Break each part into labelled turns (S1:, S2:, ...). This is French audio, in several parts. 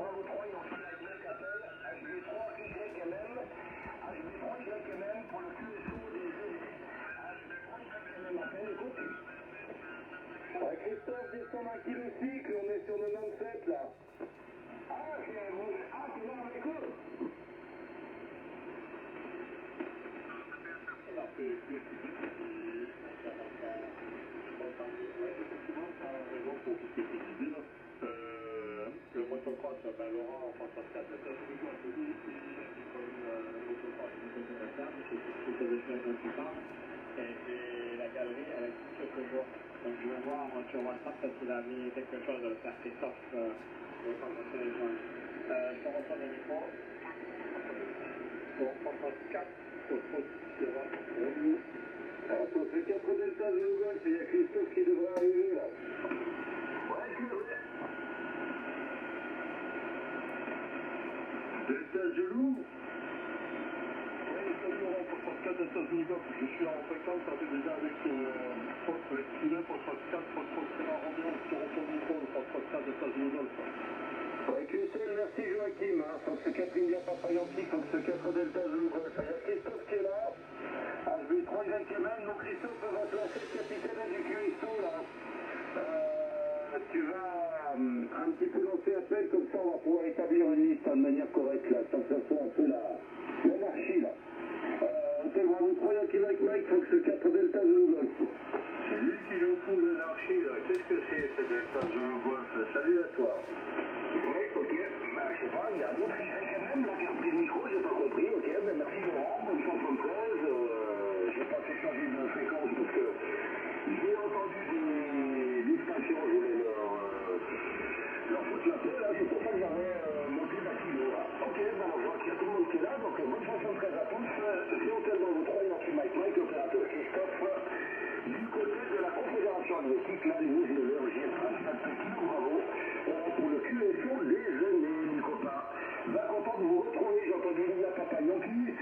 S1: Bravo 3, ils ont fait la même appel, HB3YMM, HB3YMM pour le QSO des ED. HB3YMM appel, écoute.
S2: Ouais, Christophe, descend d'un kilo-cycle, on est sur 97 là.
S1: T'es là avec eux.
S3: Le motocross, Laurent, en France 4, c'est et la galerie avec quelques jours. Donc je vais voir sur WhatsApp parce qu'il a mis quelque chose de faire Christophe pour commencer les joints. Je reçois le micro. Pour France 4, pour
S2: Alors pour ce 4 Delta de Golf, il y a Christophe qui devrait arriver là.
S3: Delta Gelou. Oui, salut Laurent, pour 4 Delta Gelou. Je suis en fréquence déjà avec Fox Student, pour 4, pour Sierra Romeo, sur Automicro, pour 4 Delta Gelou.
S2: Ouais, QSL, merci Joachim, hein. Fox 4 India Papa Yankee, Fox 4 Delta de Golf. Il y a Christophe qui est là. HB3YMM, donc Christophe va te lancer le capitaine du QSO là. Tu vas un petit peu lancer appel, comme ça on va pouvoir établir une liste de manière correcte là, sans que ça soit un peu l'anarchie là. Hôtel Bravo 3, Yankee Mike, Fox 4 Delta de Golf.
S3: C'est lui qui nous fout l'anarchie là. Qu'est-ce que c'est ce Delta Gelou Golf? Salut à toi.
S1: Oui, ok. Je sais pas, il y a d'autres YMM là qui ont pris le micro, j'ai pas compris. Ok, merci Laurent, bonne 73. J'ai pas fait changer de fréquence parce que j'ai entendu des distinctions, je voulais leur foutre la paix là, c'est pour ça que j'avais monté ma kilo là. Ok, bon, on voit qu'il y a tout le monde qui est là, donc bonne 73 à tous. C'est Hôtel Bravo 3, Yankee Mike, opérateur Christophe. Du côté de la Confédération Helvétique, là, les Rouges de l'heure, j'ai un kilo bravo pour le QSO des aînés, les copains. Va content de vous retrouver, j'ai entendu Lydia Papa Yankee.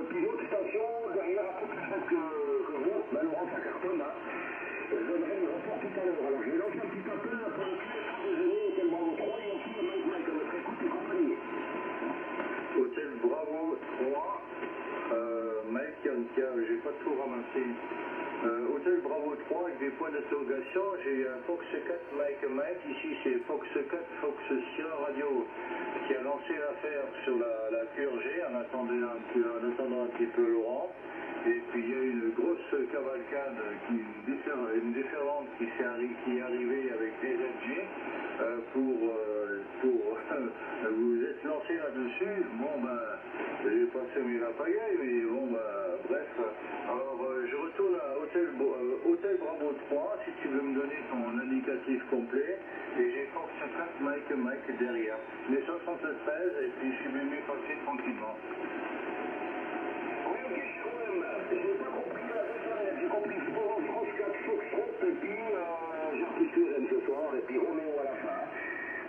S1: Pilote station, derrière un peu plus faible que vous, Laurent, ça cartonne, hein. Je donnerai le rapport tout à l'heure. Alors, je vais lancer un petit appel là, pour le QSO des aînés, Hôtel Bravo 3, Yankee et Mike, à votre écoute et compagnie.
S3: Hôtel Bravo 3, Mike Yankee, j'ai pas tout ramassé. Hôtel Bravo 3 avec des points d'interrogation, j'ai un Fox 4 Mike, ici c'est Fox 4 Fox Sierra Radio qui a lancé l'affaire sur la QRG en attendant un petit peu Laurent. Et puis il y a une grosse cavalcade, une déferlante qui est arrivée avec des LG pour vous êtes lancé là-dessus. Bon ben, j'ai pas semé la pagaille, mais bon ben, bref. Alors je retourne à Hôtel Bravo 3, si tu veux me donner ton indicatif complet. Et j'ai Fox 4 Mike derrière. Les 73 et puis je suis venu passer tranquillement.
S1: Oui, ok, Jérôme, j'ai pas compris la deuxième, j'ai compris France 4 Foxtrot, et puis j'ai repris QRM ce soir, et puis Roméo à la fin.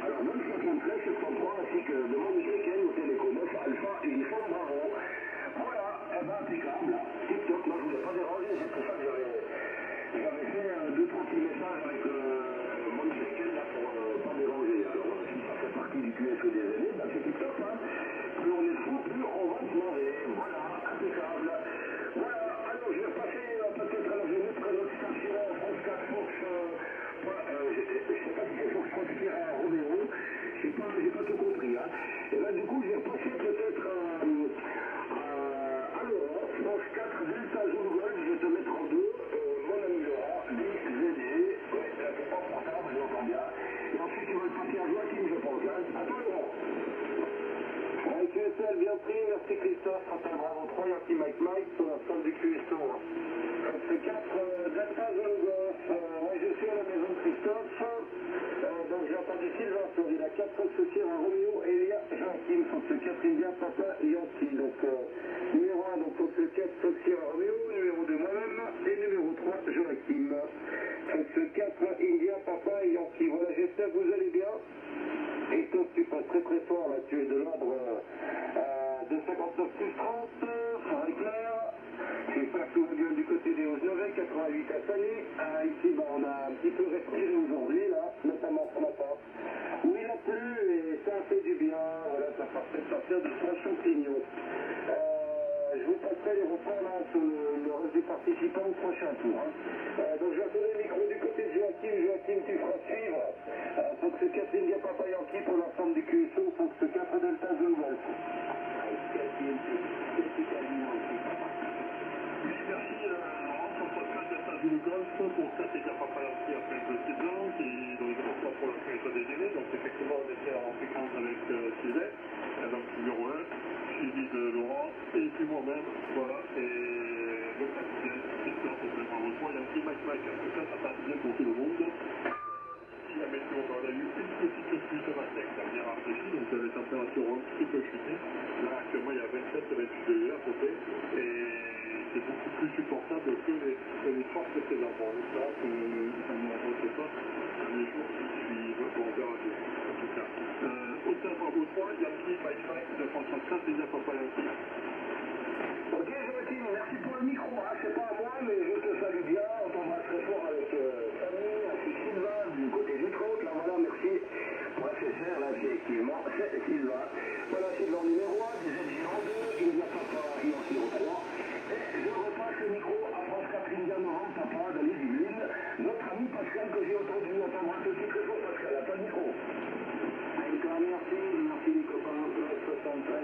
S1: Alors, bonne 73, 73, ainsi que demande américaine au Télécom Alpha, uniforme Bravo. Voilà, eh ben impeccable, là. TikTok, moi je voulais pas déranger, c'est pour ça que j'avais fait 2-3 petits messages avec mon américaine là pour pas déranger. Alors, si ça fait partie du QSO des années, ben c'est TikTok, hein. Plus on est fou, plus on va se marrer. Voilà, impeccable. Voilà, alors je vais passer peut-être, alors je vais mettre notre station France 4 Fox, je sais pas si c'est Fox Sierra Romeo, j'ai pas tout compris, hein. Et là du coup je vais repasser peut-être à Laurent, France 4 Delta Zulu Golf, je vais te mettre en deux, mon ami Laurent, DZG, ouais, là c'est pas portable, j'entends bien. Et ensuite tu vas le passer à Joachim, je pense, hein. À toi Laurent.
S2: Ouais, QSL, bien pris, merci Christophe, Hôtel Bravo 3, Yankee Mike, sur l'ensemble du QSO. Fox 4 Delta Zulu Golf, ouais, je suis à la maison de Christophe, donc j'ai entendu Sylvain sur la 4 Fox Sierra Romeo et il y a Joachim, Fox 4 India Papa Yankee. Donc numéro 1, donc Fox 4 Fox Sierra Romeo, numéro 2 moi-même, et numéro 3 Joachim. Fox 4 India Papa Yankee. Voilà, j'espère que vous allez bien. Et toi, tu passes très très fort là, tu es de l'ordre de 59 plus 30, ça éclair. J'espère que tout va bien du côté des Hautes-Nouvelles, 88 à Salé. Ici, on a un petit peu respiré aujourd'hui, là, notamment ce matin, où il a plu et ça fait du bien, voilà, ça fera peut-être sortir de son champignon. Je vous passerai les reports là sur le reste des participants au prochain tour. Hein. Donc je vais donner le micro du côté de Joachim. Joachim, tu feras suivre. Fox 4 India Papa Yankee pour l'ensemble du QSO, Fox 4 Delta Zulu Golf.
S4: Oui, merci Laurent, sur le podcast Delta Zulu Golf pour 4 India Papa Yankee après le dossier blanc qui dans les transports pour la sécurité des délais. Donc effectivement on était en fréquence avec Sylvette, donc numéro 1. Suivi de Laurent et puis moi-même, voilà, et le capitaine Christophe au Bravo 3, il y a un petit Mike, en tout cas ça passe bien pour tout le monde. Si la météo, on a eu une petite pluie ce matin qui a bien rafraîchi, donc les températures ont un petit peu chuté. Là actuellement il y a 27-28 degrés à peu près, et c'est beaucoup plus supportable que les 3 précédents. Bon, on espère que ça ne rentre pas dans les jours qui suivent, bon, on verra bien, en tout cas. Hôtel Bravo 3, Yankee, Mike de François 4, India Papa Yankee.
S1: Ok Joachim, merci pour le micro, hein. C'est pas à moi, mais je te salue bien, on t'embrasse très fort avec Samy, avec Sylvain, du côté du trot, là voilà, merci pour FSR, là effectivement, c'est Sylvain. Voilà, Sylvain numéro 1, des FG en 2, India Papa Yankee au 3, et je repasse le micro à France 4 India Novembre Papa de l'île du Lille, notre ami Pascal que j'ai entendu, on t'embrasse aussi très fort Pascal, à toi le micro.
S2: Merci les copains, 73.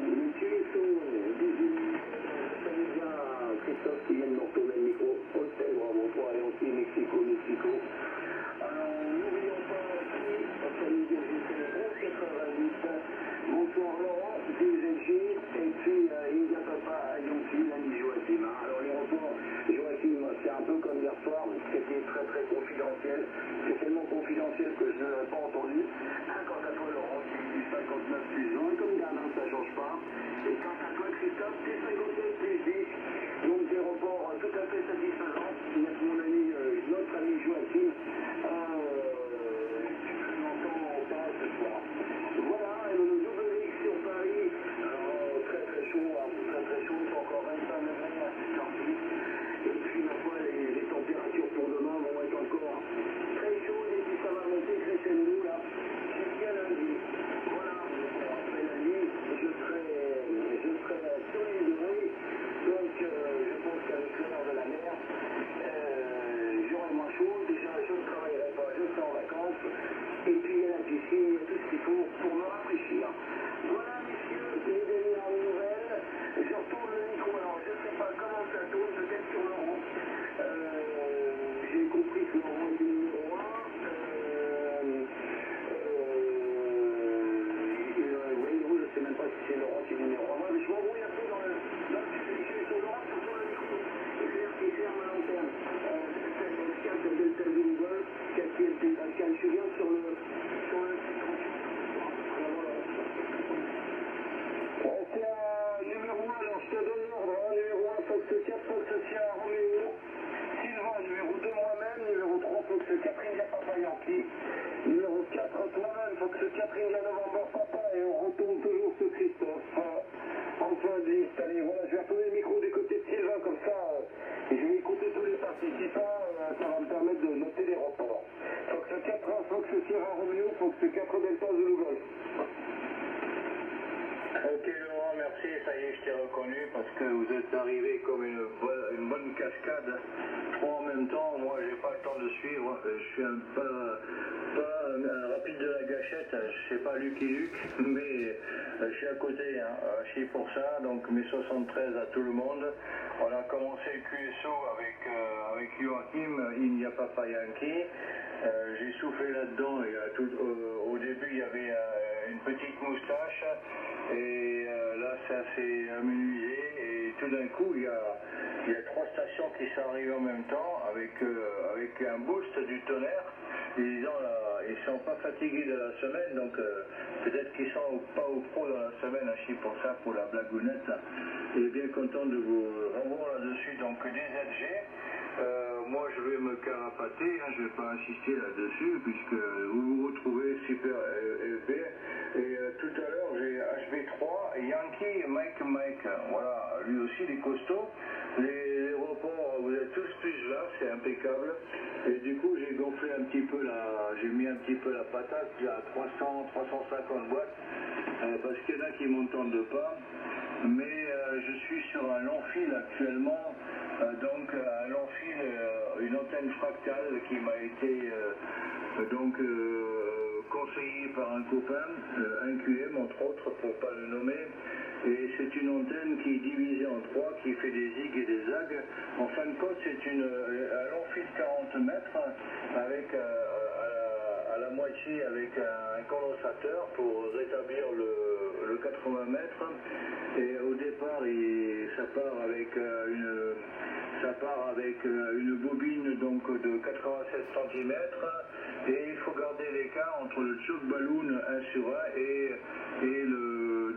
S2: Le QSO 18, salut bien Christophe qui vient de nous retourner le micro. Hôtel Bravo 3 et aussi Mexico. N'oublions pas aussi, salut bien GC 1188. Bonsoir Laurent, DZG, et puis India Papa Yankee, l'ami Joachim. Alors les reports, Joachim, c'est un peu comme hier soir, c'était très très confidentiel. C'est tellement confidentiel que je ne l'ai pas entendu. Quant à toi Laurent, tu dis 59 plus 1, comme d'hab, ça ne change pas. Et quant à toi Christophe, tu 57 plus 10. Donc des reports tout à fait satisfaisants. Mon ami, notre ami Joachim, tu l'entends pas ce soir. Voilà, le WX sur Paris, très très chaud, c'est encore 25 degrés à 6h10. Et puis ma foi, les températures pour demain vont être encore très chaudes et puis ça va monter crescendo là jusqu'à lundi. Voilà, après lundi, je serai sur l'île de Ré, donc je pense qu'avec l'heure de la mer, j'aurai moins chaud. Déjà, je ne travaillerai pas, je serai en vacances. Et puis il y a la piscine, il y a tout ce qu'il faut pour me rafraîchir. Voilà, messieurs, les dernières nouvelles. Je retourne le micro. Alors, je ne sais pas comment ça tourne, peut-être sur Laurent. J'ai compris que Laurent est numéro 1. Oui, je ne sais même pas si c'est Laurent qui est numéro 1. Mais je m'embrouille un peu dans le sujet sur Laurent, sur le micro. Et c'est clair ma lanterne. C'est le Delta Zulu Golf, 4e Pascal, je viens sur le c'est un numéro 1, alors je te donne l'ordre, hein. Numéro 1 Fox 4, Fox Sierra Romeo, Sylvain, numéro 2 moi-même, numéro 3 Fox 4 India Papa Yankee, numéro 4 toi-même Fox 4 India November Papa, et on retourne toujours sur Christophe en fin de liste. Allez, voilà, je vais retourner le micro du côté de Sylvain, comme ça je vais écouter tous les participants, ça va me permettre de noter les reports. Fox 4 Fox Sierra Romeo, Fox 4 Delta Zulu Golf.
S3: Ok Laurent, merci, ça y est, je t'ai reconnu parce que vous êtes arrivé comme une bonne cascade, trois en même temps. Moi j'ai pas le temps de suivre, je suis pas un rapide de la gâchette, je sais pas Lucky Luke, mais je suis à côté, hein, je suis pour ça, donc mes 73 à tout le monde. On a commencé le QSO avec Joachim, India Papa Yankee. J'ai soufflé là-dedans et au début il y avait une petite moustache et là ça s'est amenuisé et tout d'un coup il y a 3 stations qui sont arrivées en même temps avec un boost du tonnerre. Ils sont pas fatigués de la semaine, donc peut-être qu'ils sont pas au pro dans la semaine, je suis pour ça, pour la blagounette. Et bien content de vous revoir là-dessus, donc des ZG. Moi je vais me carapater, hein, je ne vais pas insister là-dessus puisque vous vous retrouvez super élevé. Et tout à l'heure j'ai HB3 Yankee Mike, voilà, lui aussi il est costaud. Les reports, vous êtes tous plus là, c'est impeccable. Et du coup j'ai gonflé un petit peu j'ai mis un petit peu la patate, il y a 350 boîtes, parce qu'il y en a qui m'entendent pas. Mais je suis sur un long fil actuellement, donc un long fil, une antenne fractale qui m'a été conseillée par un copain, un QM entre autres pour pas le nommer. Et c'est une antenne qui est divisée en trois, qui fait des zigs et des zags. En fin de compte, c'est un long fil de 40 mètres avec à la moitié avec un condensateur pour rétablir le 80 mètres. Et au départ, ça part avec une bobine donc de 87 cm. Et il faut garder l'écart entre le choke balloon 1 sur 1 et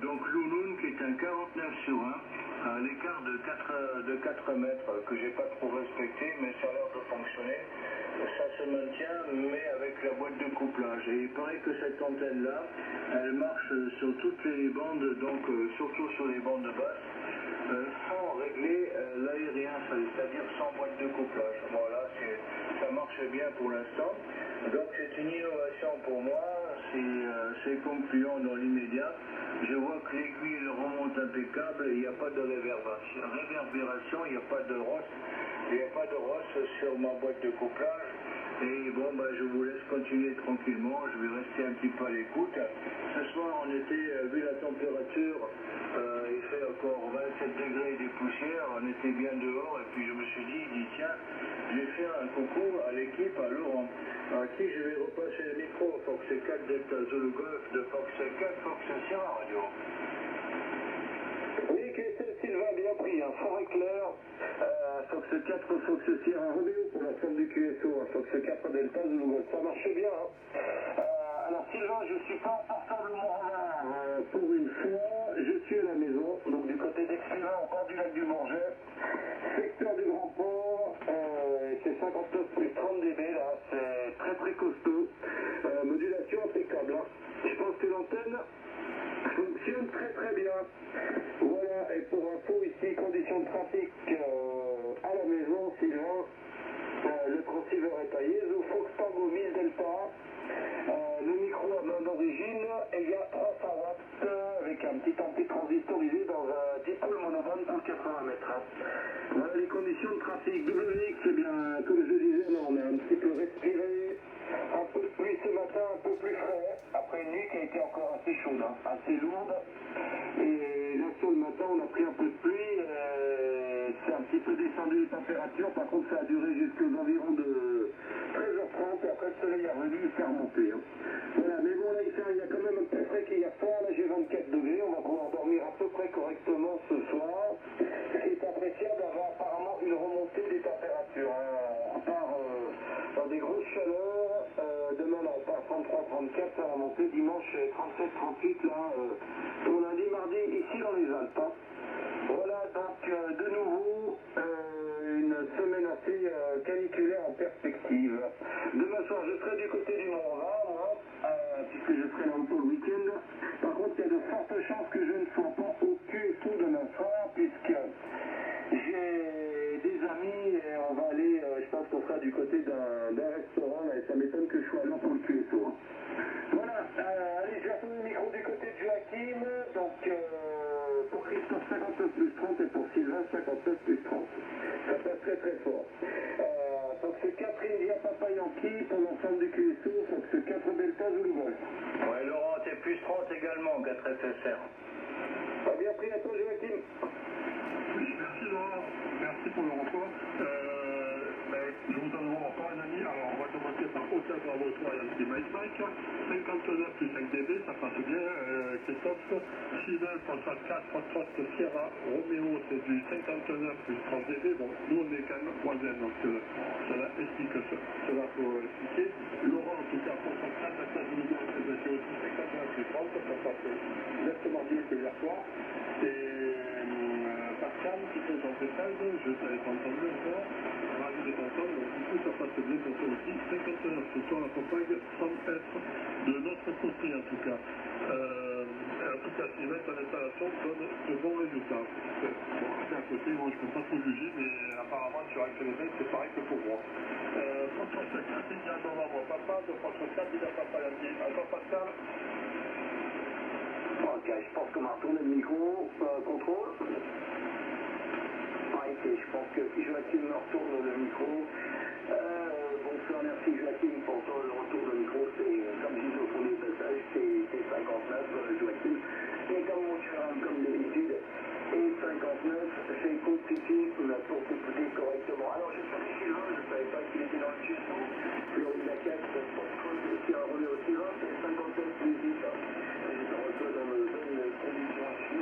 S3: donc l'Ounoun qui est un 49 sur 1, à l'écart de 4 mètres que j'ai pas trop respecté, mais ça a l'air de fonctionner. Ça se maintient, mais avec la boîte de couplage. Et il paraît que cette antenne-là, elle marche sur toutes les bandes, donc surtout sur les bandes basses, sans régler l'aérien, c'est-à-dire sans boîte de couplage. Voilà, ça marche bien pour l'instant. Donc c'est une innovation pour moi, c'est concluant dans l'immédiat. Je vois que l'aiguille remonte impeccable, il n'y a pas de réverbération, il n'y a pas de rosse sur ma boîte de couplage. Et bon, je vous laisse continuer tranquillement, je vais rester un petit peu à l'écoute. Ce soir, on était, vu la température, il fait encore 27 degrés et des poussières, on était bien dehors, et puis je me suis dit tiens, je vais faire un coucou à l'équipe, à Laurent, à qui je vais repasser le micro, Fox 4 Delta Zulu Golf de Fox 4, Fox Sierra Radio.
S2: Oui, QSL Sylvain, bien pris, fort et clair. Fox 4, Fox Sierra Romeo pour la forme du QSO, Fox 4 Delta Zulu Golf, ça marche bien. Alors Sylvain, je suis confortablement pour une fois, je suis à la maison, donc du côté d'Excellent, au bord du lac du Bourget, secteur du Grand Port, c'est 59 plus 30 dB là, c'est très très costaud, modulation impeccable. Je pense que l'antenne fonctionne très très bien. Voilà, et pour info ici, conditions de trafic à la maison, Sylvain, le transceiver est taillé, Fox Tango 1000 Delta, le micro à main d'origine, et il y a 300 watts avec un petit ampli transistorisé dans un dipôle monobande pour 80 mètres. Voilà les conditions de trafic. WX, c'est bien, comme je disais, on a un petit peu respiré, un peu de pluie ce matin, un peu plus frais, après une nuit qui a été encore assez chaude, assez lourde. Et là, sur le matin, on a pris un peu de pluie, c'est un petit peu descendu les températures, par contre ça a duré jusqu'aux environs de 13h30, et après le soleil est revenu, il s'est remonté. Voilà, mais bon, là, il y a quand même un peu frais qu'hier soir, là j'ai 24 degrés, on va pouvoir dormir à peu près correctement ce soir. C'est appréciable d'avoir apparemment une remontée des températures. On part dans des grosses chaleurs, demain on part 33-34, ça va monter dimanche 37-38 là, pour lundi, mardi, ici dans les Alpes. Voilà donc de nouveau une semaine assez caniculaire en perspective. Demain soir je serai du côté du Mont-Rhin, moi, puisque je serai là pour le week-end. Par contre il y a de fortes chances que je ne sois pas au QSO demain soir, puisque j'ai des amis et on va aller, je pense qu'on sera du côté d'un restaurant là, et ça m'étonne que je sois là pour le QSO. Voilà, allez, je vais retourner le micro du côté de Joachim, donc pour Christophe 59 plus 30 et pour Sylvain 59 plus 30. Ça passe très très fort. Donc c'est 4 India Papa Yankee pour l'ensemble du QSO, donc c'est 4 Delta Zulu Golf.
S3: Ouais, Laurent, t'es plus 30 également, 4 FSR.
S2: Pas bien pris à toi Joachim.
S4: Oui, merci Laurent, merci pour le rapport. Je vous donne encore un ami, alors on va commencer par Hôtel Bravo 3 Yankee Mike, 59 plus 5 dB, ça passe bien, Christophe, Sylvain, François 4, François Sierra, Roméo, c'est du 59 plus 30 dB, bon, nous on est quand même troisième, donc cela explique cela pour expliquer. Laurent, en tout cas, François 4, la classe de nouveau, c'est aussi 59 plus 30, ça passe exactement mieux que hier soir, et Pascal, qui fait son message, je t'avais pas entendu encore, ravi de t'entendre, donc du coup ça passe bien pour toi aussi, 59 ce soir la campagne semble être de notre côté en tout cas. efficacité d'installation donne de bons résultats. Bon, c'est à côté, moi je ne peux pas trop juger, mais apparemment sur avec les mecs, c'est pareil que pour moi. Contre ce 4, il y a un papa, de contre 4, il y a papa Yankee. Encore Pascal.
S1: Ok, je pense qu'on m'a retourné le micro, contrôle. Ok, je pense que si Joachim me retourne le micro. Bonsoir, merci Joachim pour le retour de micro. C'est, comme je dis au fond du passage, c'est 59, Joachim. Et comme mon cher, comme d'habitude, et 59, j'écoute tout de suite pour t'écouter correctement. Alors, je savais Sylvain, je ne savais pas qu'il était dans le tuyau. Floride la 4, c'est un Roméo Sylvain, c'est 57 plus 10. J'étais un peu dans de bonnes conditions ici.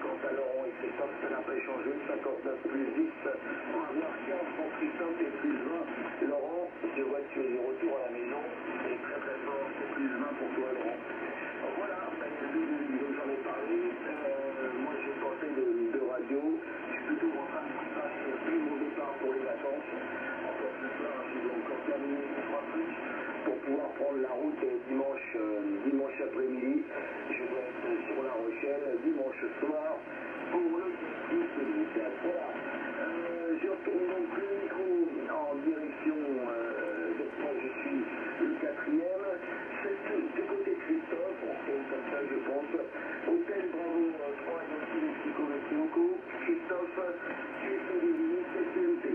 S1: Quant à Laurent et Christophe, ça n'a pas changé. 59 plus 10, on va voir 15 pour Christophe et plus 20. Laurent, je vois que tu es de retour à la maison. C'est très très fort, c'est plus 20 pour toi, Laurent. Voilà, j'en ai parlé. Moi j'ai pensé de radio. Je suis plutôt en train de préparer mon départ pour les vacances. Encore ce soir, je vais encore terminer 3 trucs pour pouvoir prendre la route dimanche après-midi. Je vais être sur La Rochelle dimanche soir pour le plus de week-end. Voilà. Je retourne donc le micro en direction de moi, je suis le 4e. C'est du côté de Christophe, on fait comme ça je pense. Hôtel Bravo 3 et aussi les psycho-locaux. Christophe, tu es sur les limites, c'est CMT.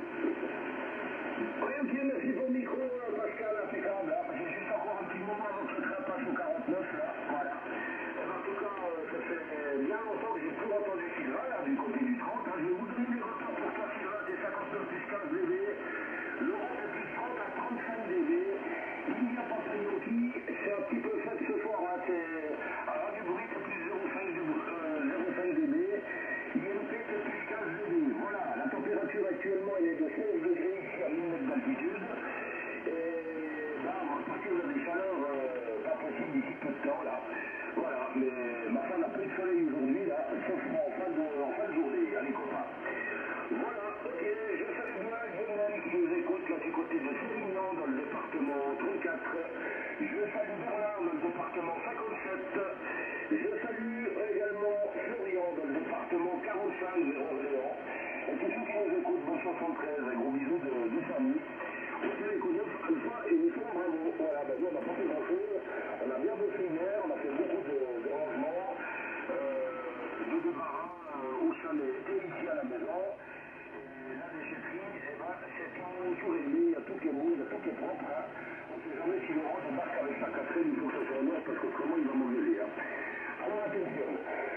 S1: Oui, ok, merci pour le micro, Pascal, impeccable. J'ai juste encore un petit moment avant que le train passe au 49, là. Voilà. En tout cas, ça fait bien longtemps que j'ai plus entendu Sylvain, là, du côté du 30. Je vais vous donner les retards pour toi, Sylvain, des 59 plus 15 dB. Laurent de plus 30 à 35 dB. Il n'y a pas de Yoki, c'est un petit peu faible ce soir. Hein. Alors, du bruit, c'est plus 0,5 dB. IMP, c'est plus 15 dB. Voilà, la température actuellement, elle est de 16 degrés ici à 1000 mètres d'altitude. Et là, on va partir dans des chaleurs pas possibles d'ici peu de temps, là. Voilà, mais ma femme n'a pas de soleil aujourd'hui, là, sauf en fin de journée. Allez, copains. Voilà, ok, je salue bien Guillaume qui nous écoute là du côté de Sérignan dans le département 34. Je salue Bernard dans le département 57. Je salue également Florian dans le département 45 vers Orléans. Et tous ceux qui nous écoutent dans 73, un gros bisou de famille. On s'est écouté une fois et ils sont bravo. Voilà, ben nous on n'a pas fait grand chose. On a bien bossé hier, on a fait beaucoup de rangements, de débarras au chalet et ici à la maison. La déchetterie, c'est tout réglé, il y a tout qui est beau, il y a tout qui est propre. Hein. On ne sait jamais si Laurent débarque avec sa Catherine, il faut que ça soit noir parce qu'autrement il va m'engueuler. Hein. Prenons attention.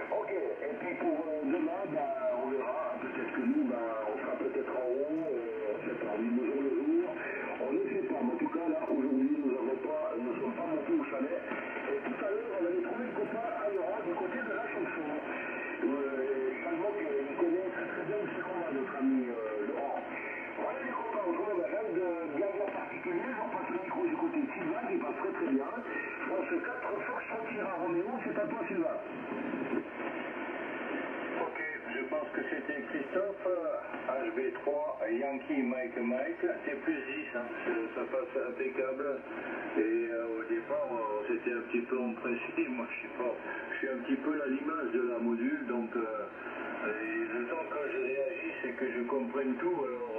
S1: Ok, et puis pour demain, on verra. Peut-être que nous, on sera peut-être en haut, on ne sait pas, oui, le jour. On ne sait pas, mais en tout cas là, aujourd'hui, nous ne sommes pas montés au chalet. Et tout à l'heure, on avait trouvé le copain à Laurent du côté de la chanson. Également qu'il connaît très très bien aussi comment notre ami Laurent. Voilà les copains, autrement, rien de bien particulier. Je repasse le micro du côté de Sylvain qui passe très très bien. Je pense que 4 fois que je tire à Roméo, c'est à toi Sylvain.
S3: Ok, je pense que c'était Christophe, HB3, Yankee, Mike, c'est plus 10, hein. Ça passe impeccable. Et au départ, c'était un petit peu empressé, moi je suis un petit peu à l'image de la module, donc et le temps que je réagis, c'est que je comprenne tout, alors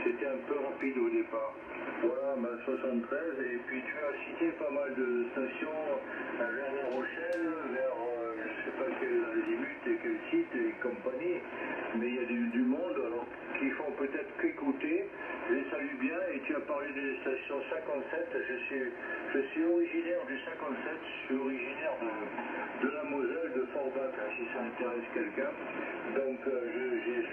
S3: c'était un peu rapide au départ. Voilà, 73, et puis tu as cité pas mal de stations vers La Rochelle, vers je sais pas quel azimut et quel site et compagnie, mais il y a du monde alors qui font peut-être qu'écouter. Je les salue bien et tu as parlé des stations 57, je suis originaire du 57, je suis originaire de la Moselle, de Forbach, si ça intéresse quelqu'un. Donc je vis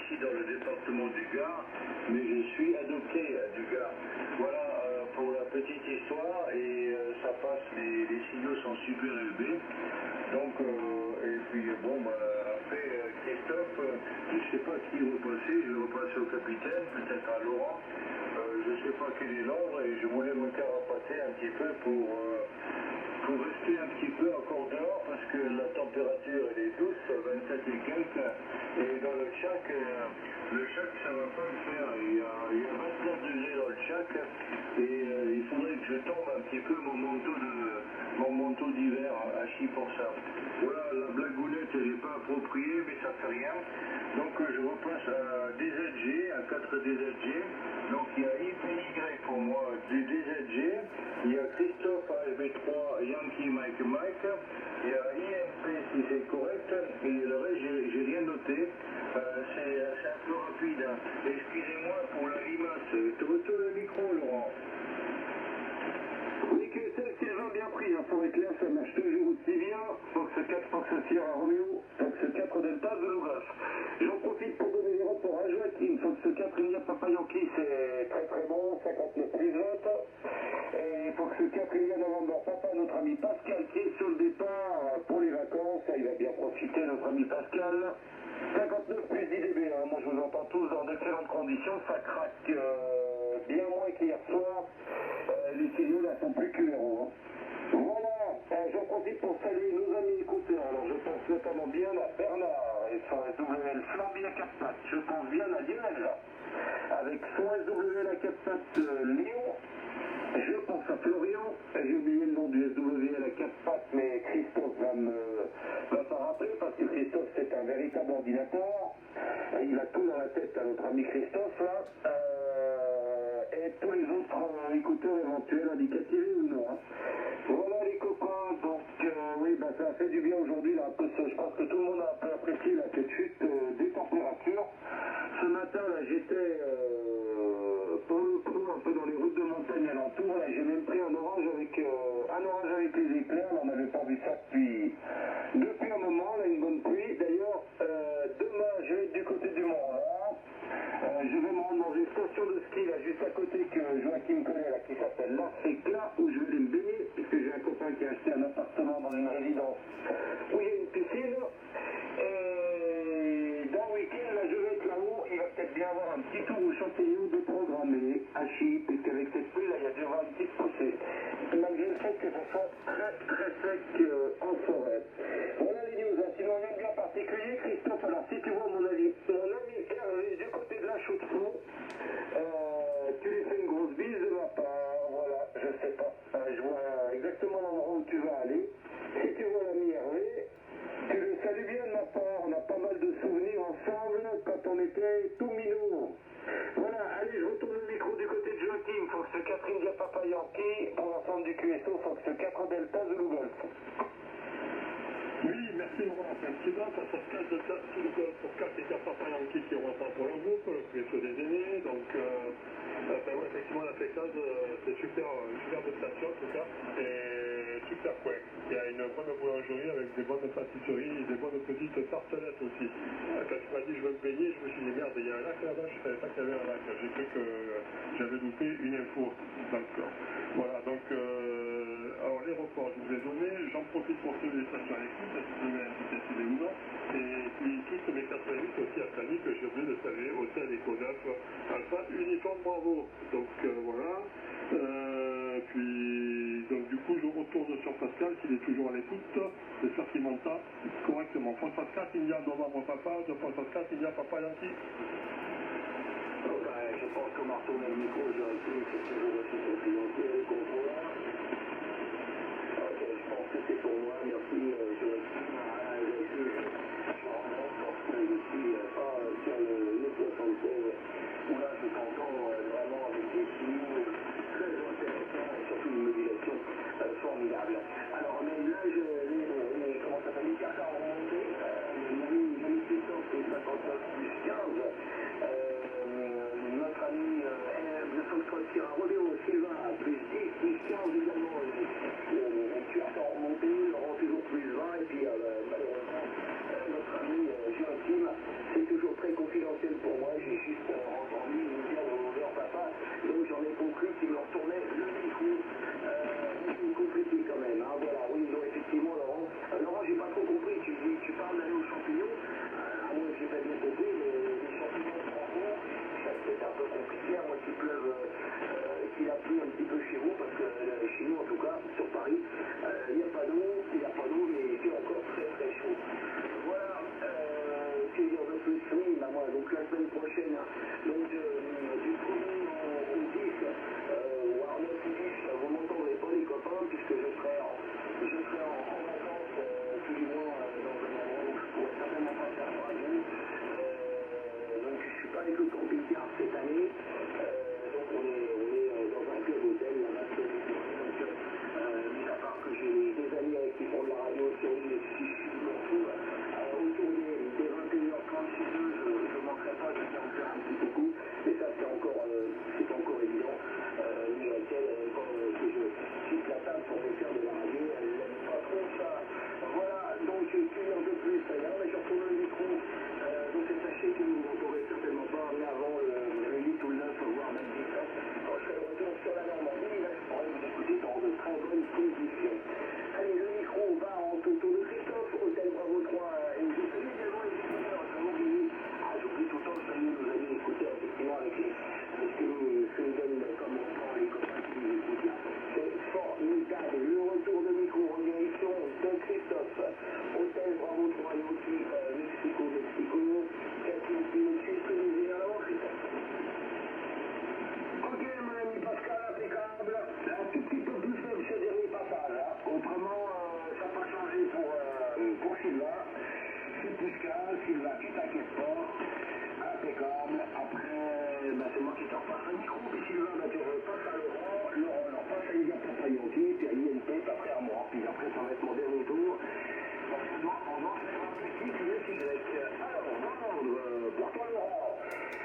S3: ici dans le département du Gard, mais je suis adopté du Gard. Voilà pour la petite histoire et ça passe, les signaux sont super élevés. Donc, et puis bon, après Christophe, je ne sais pas qui repasser, je vais repasser au capitaine, peut-être à Laurent, je ne sais pas quel est l'ordre et je voulais me carapater un petit peu pour rester un petit peu encore dehors parce que la température elle est douce, 27 et quelques, et dans le Tchak ça va pas le faire, il y a 29 degrés dans le Tchak et il faudrait que je tombe un petit peu mon manteau d'hiver Hachi pour ça. Voilà, la blagounette, elle n'est pas appropriée, mais ça fait rien. Donc je repasse à DZG, à 4 DZG. Donc il y a IPY pour moi, du DZG. Il y a Christophe AFB3, Yankee Mike Mike. Il y a IMP si c'est correct. Et le reste, j'ai rien noté. C'est un peu rapide. Hein. Excusez-moi pour la limace. Tu retournes le micro, Laurent.
S2: Oui, que celle Sylvain bien pris, hein, pour être clair, ça marche toujours aussi bien. Fox 4, Fox Sierra Romeo, Fox 4 Delta, Zulu Golf. J'en profite pour donner les rapports à Joachim. Fox 4 India Papa Yankee, c'est très très bon, 59 plus 20. Et Fox 4 India November Papa, notre ami Pascal qui est sur le départ pour les vacances. Il va bien profiter, notre ami Pascal. 59 plus 10 dB, hein. Moi je vous entends tous dans d'excellentes conditions, ça craque bien moins qu'hier soir. Les signaux là sont plus que héros. Hein. Voilà, j'en profite pour saluer nos amis écouteurs. Alors je pense notamment bien à Bernard et son SWL flambé à 4 pattes. Je pense bien à Lionel avec son SWL à 4 pattes Léon. Je pense à Florian, j'ai oublié le nom du SWL à 4 pattes, mais Christophe va s'en rappeler parce que Christophe c'est un véritable ordinateur. Il a tout dans la tête à notre ami Christophe là. Et tous les autres écouteurs éventuels, indicatifs ou non. Hein. Voilà les copains, donc oui, bah, ça a fait du bien aujourd'hui là, un peu, je pense que tout le monde a un peu apprécié là, cette chute des températures. Ce matin là j'étais pour le coup un peu dans les routes de montagne alentour, là j'ai même pris un orage avec les éclairs, là, on n'avait pas vu ça depuis un moment, là une bonne pluie. D'ailleurs demain je vais être du côté du Mont Roland. Je vais me rendre dans une station de ski là juste à côté que Joachim connaît là qui s'appelle l'Arcécla où je vais aller me baigner puisque j'ai un copain qui a acheté un appartement dans une résidence où il y a une piscine et dans le week-end là je vais être là-haut, il va peut-être bien avoir un petit tour au Châteillon de programmé à Chypre puisqu'avec cette pluie là il y a déjà une petite poussée malgré le fait que ça soit très très sec en forêt. Voilà les news, hein. Sinon rien de bien particulier Christophe. Alors si tu vois mon ami Hervé du côté de la Chaux-de-Fonds, tu lui fais une grosse bise de ma part, voilà, je sais pas, je vois exactement l'endroit où tu vas aller. Si tu vois l'ami Hervé, tu le salues bien de ma part, on a pas mal de souvenirs ensemble quand on était tout minots. Voilà, allez, je retourne le micro du côté de Joachim, Fox 4 India Papa Yankee, pour l'ensemble du QSO, Fox 4 Delta Zulu Golf.
S4: Oui, merci Laurent. Un petit blanc, ça se cache de ça, pour 4 et 4 Papa Yankee qui reprend pour le groupe, le QSO des aînés. Donc, ouais, effectivement, la Texas, c'est super, une superbe station en tout cas, et super coin. Il y a une bonne boulangerie avec des bonnes pâtisseries et des bonnes petites tartelettes aussi. Quand tu m'as dit je veux me baigner, je me suis dit merde, il y a un lac là-bas, je ne savais pas qu'il y avait un lac. J'ai cru que j'avais loupé une info. Donc, voilà, donc, alors les reports, je vous ai donné, j'en profite pour ceux des stations à l'écoute, si vous voulez inviter si les ou non, et puis toutes mes 88 aussi à Cali que j'ai oublié de saluer, Hôtel Eco 9, Alpha Uniforme Bravo. Donc voilà, puis donc du coup je retourne sur Pascal s'il est toujours à l'écoute, j'espère qu'il m'entend correctement. Fox 4 India Novembre Papa, de Fox 4 India Papa Yankee.
S2: Je pense qu'on m'a retourné le micro, j'aurais pu, c'est toujours aussi confidentiel et contrôleur. Ok, je pense que c'est pour moi, merci, Joachim. Parce que je suis pas sur le 76, où là je t'entends vraiment avec des signaux très intéressants et surtout une modulation formidable. Alors, mais là, comment ça s'appelle, les cartes à remonter, l'ami Christophe, c'est 59 plus 15. Notre ami de Fox Sierra Romeo Sylvain, plus 10, plus 15
S1: amené avant le 8 ou le 9, voire même 17. Quand je serai de retour sur la Normandie, là, je pourrai vous écouter dans de très bonnes conditions. Allez, le micro va en toto de Christophe, Hôtel Bravo 3, et je salue également les écouteurs, j'oublie tout le temps de saluer nos amis écouteurs, effectivement, avec ce que nous donnent comme enfants, les copains qui nous écoutent là. C'est formidable. Le retour de micro en direction de Christophe, Hôtel Bravo 3, et aussi Mexico. Qu'est-ce qu'il nous suit que nous ayons avant, Christophe? Ok, mon ami Pascal, impeccable. Un tout petit peu plus faible ce dernier passage. Hein. Autrement, ça n'a pas changé pour Sylvain. C'est plus calme, Sylvain, tu t'inquiètes pas. Impeccable. Après, c'est moi qui te repasse le micro. Puis Sylvain, tu repasses à Laurent. Laurent leur passe à Lydia Papayotti, puis à INP, puis après à moi. Puis après, ça va être mon dernier tour. Parce que moi, on doit faire un petit Y. Alors, pour toi, Laurent.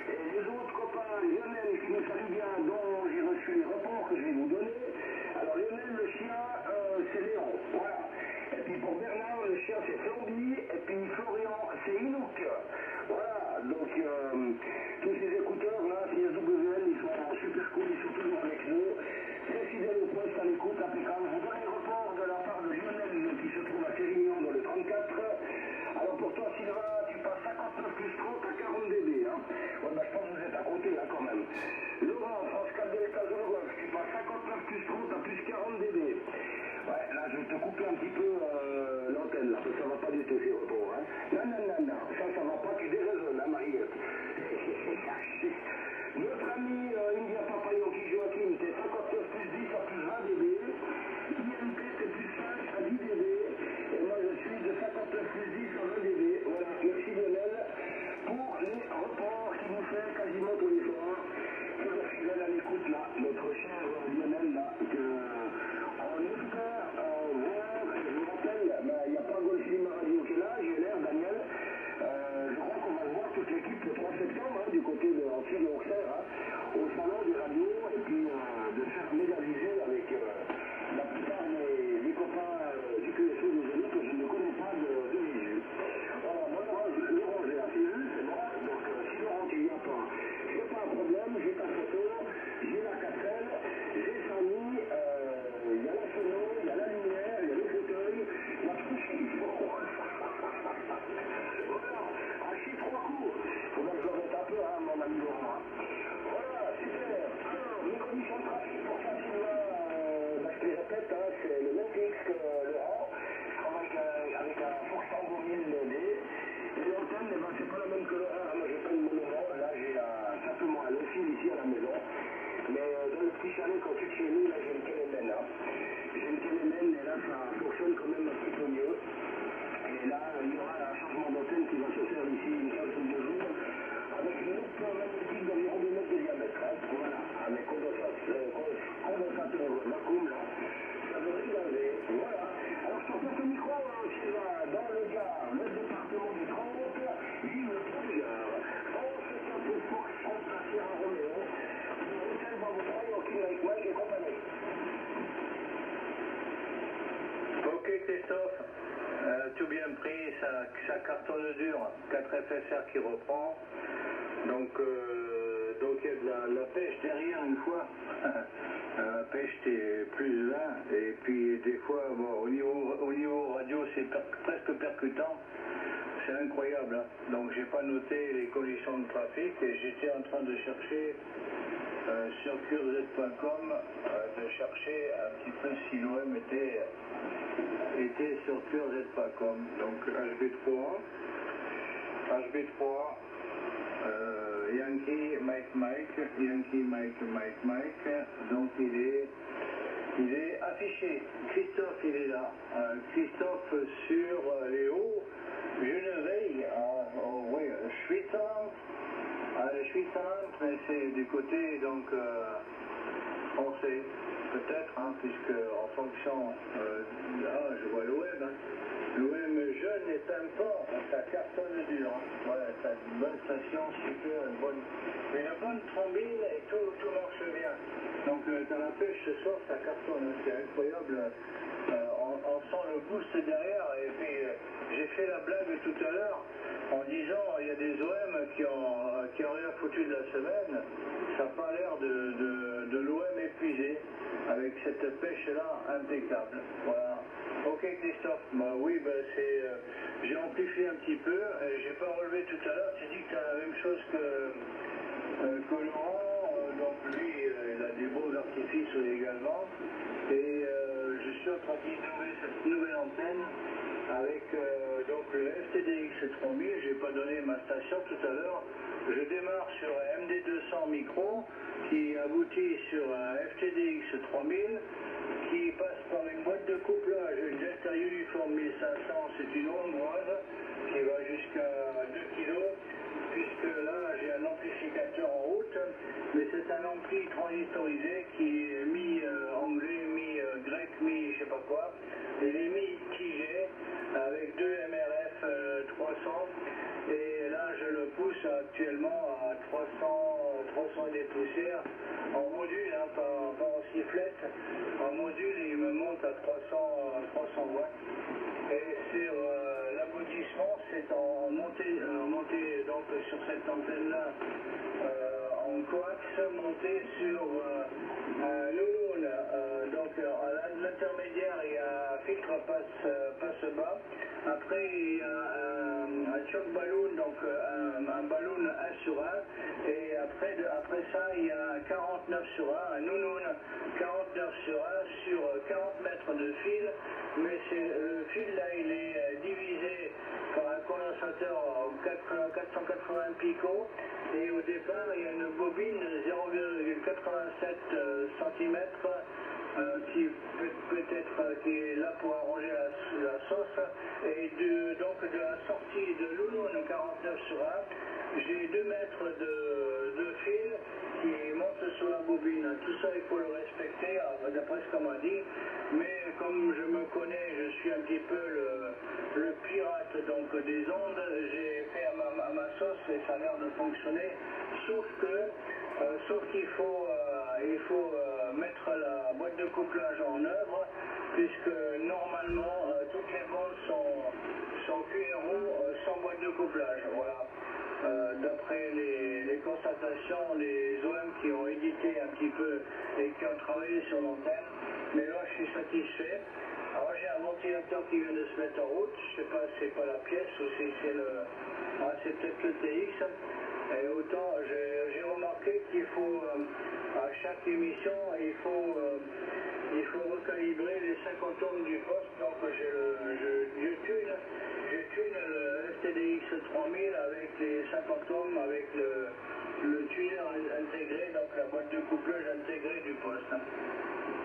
S1: Et les autres copains, Lionel, qui nous salue bien, dont j'ai reçu les reports que je vais vous donner. Alors, Lionel, le chien, c'est Léon. Voilà. Et puis pour Bernard, le chien, c'est Flamby. Et puis Florian, c'est Inouk. Voilà. Donc, tous ces écouteurs-là, CSWL, ils sont super cool, ils sont toujours avec nous. Très fidèles au poste, à l'écoute, impeccable. Je vous donne les reports de la part de Lionel, qui se trouve à Sérignan, dans le 34. Alors, pour toi, Sylvain, tu passes 59 plus 30 à 40 dB. Hein. Ouais, je pense que vous êtes à côté, là, quand même. Laurent, France 4 de l'État de Golf, tu passes 59 plus 30 à plus 40 dB. Ouais, là, je vais te couper un petit peu l'antenne, là, parce que ça va pas du tout, ces reports. Hein. Non. Ça va pas, tu déraisonnes, hein, Mariette. Notre ami India Papayotti Joachim, c'est 59 plus 10 à plus 20 dB. IMP, c'est plus 5 à 10 dB. Et moi, je suis de 59 plus 10 à 20 dB. Voilà, merci Lionel pour les reports qu'il nous fait quasiment tous les soirs. Toujours fidèle à l'écoute, là, notre cher Lionel, là, on espère voir, je vous rappelle, il n'y a pas Golfima Radio qui est là, j'ai l'air, Daniel. Je crois qu'on va voir toute l'équipe le 3 septembre, hein, du côté de Antilles et Auxerre, hein, au salon des radios, et puis de faire médiatiser avec la plupart des copains du QSO des amis que je ne connais pas de visu. Voilà, moi, Laurent, j'ai la cellule, c'est bon, donc si Laurent, tu viens pas, j'ai pas un problème, j'ai ta photo, j'ai la caselle, j'ai Samy, il y a la sono, il y a la lumière, il y a le fauteuil, il y a tout ce qu'il faut. Voilà, un chiffre 3 coups. Faut bien que je le mette un peu, hein, mon ami Laurent. Voilà, super. Alors, les conditions de trafic pour Saint-Sylvain, je te les répète, hein, c'est le même fixe que Laurent, avec un Foxtrot 1000D. Et l'antenne, c'est pas la même que Laurent, hein, moi j'ai pas une monoment, là j'ai simplement un fil ici à la maison. Mais dans le petit chalet, quand tu es chez nous, là j'ai une télémène. Hein. J'ai une télémène et là ça fonctionne quand même un petit peu mieux. Et là, il y aura un changement d'antenne qui va se faire ici une quinzaine de jours avec une autre magnétique d'environ 2 mètres de diamètre. Hein. Voilà, avec condensateur vacuum là, ça devrait gazer. Voilà. Alors je te repasse le micro, Sylvain, dans le Gard, le département du 30, ville de Pouillard. France 4 Fox, France Sierra Romeo, Hôtel Bravo 3, Yorkie avec Mike et compagnie.
S3: Ok Christophe, tout bien pris, ça cartonne dur, 4 FSR qui reprend, donc il y a de la pêche derrière une fois, la pêche c'est plus 20, et puis des fois bon, au niveau radio c'est presque percutant, c'est incroyable, hein. Donc j'ai pas noté les conditions de trafic et j'étais en train de chercher sur curz.com, de chercher un petit peu si l'OM était sur curz.com. Donc HB3, Yankee Mike, donc il est affiché. Christophe il est là. Christophe sur les hauts, Geneveille, Schwitzerland, mais c'est du côté donc français. Peut-être, hein, puisque en fonction, je vois l'OM, hein. L'OM jeune et pimpant, ça cartonne dur. Hein. Voilà, ça a une bonne station, super, une bonne trombine et tout marche bien. Donc dans la pêche ce soir, ça cartonne, c'est incroyable. On sent le me booste derrière. Et puis j'ai fait la blague tout à l'heure en disant il y a des OM qui ont rien foutu de la semaine. Ça n'a pas l'air de l'OM épuisé avec cette pêche-là impeccable. Voilà. Ok Christophe, bah oui, bah j'ai amplifié un petit peu, j'ai pas relevé tout à l'heure, tu dis que tu as la même chose que Laurent, donc lui il a des beaux artifices également, et je suis en train d'innover cette nouvelle antenne avec donc le FTDX 3000, j'ai pas donné ma station tout à l'heure, je démarre sur un MD200 micro qui aboutit sur un FTDX 3000 qui passe par une boîte de couplage, une Jester Uniform 1500, c'est une hongroise qui va jusqu'à 2 kg, puisque là j'ai un amplificateur en route, mais c'est un ampli transistorisé qui est mi-anglais, mi-grec, mi-je sais pas quoi, il est mi-tigé avec deux MRF 300, et là je le pousse actuellement à 300 et des poussières, en module, hein, pas en sifflette, en module il me monte à 300 watts. Et sur l'aboutissement, c'est en montée donc sur cette antenne-là en coax, montée sur un Lulun. Donc à l'intermédiaire, il y a un filtre passe bas. Après, il y a un choc balloon, donc un ballon 1 sur 1. Et après ça, il y a un 49 sur 1, un Lulun 49 sur 1 sur 40 mètres de fil. Mais le fil là, il est divisé par un condensateur en 480 picots. Et au départ, il y a une bobine de 0,87 cm qui peut-être qui est là pour arranger la sauce. Et donc de la sortie de Lulun 49 sur 1, j'ai 2 mètres de fil qui monte sur la bobine. Tout ça, il faut le respecter, d'après ce qu'on m'a dit. Mais comme je me connais, je suis un petit peu le pirate donc des ondes, j'ai fait à ma sauce et ça a l'air de fonctionner. Sauf qu'il faut mettre la boîte de couplage en œuvre, puisque normalement toutes les bandes sont QRO sans boîte de couplage. Voilà. D'après les constatations, les OM qui ont édité un petit peu et qui ont travaillé sur l'antenne, mais là je suis satisfait. Alors j'ai un ventilateur qui vient de se mettre en route, je sais pas si c'est pas la pièce ou si c'est peut-être le TX. Et autant j'ai remarqué qu'il faut à chaque émission il faut recalibrer les 50 ohms du poste, donc je tune le FTDX 3000 avec les 50 ohms avec le tuner intégré, donc la boîte de couplage intégrée du poste.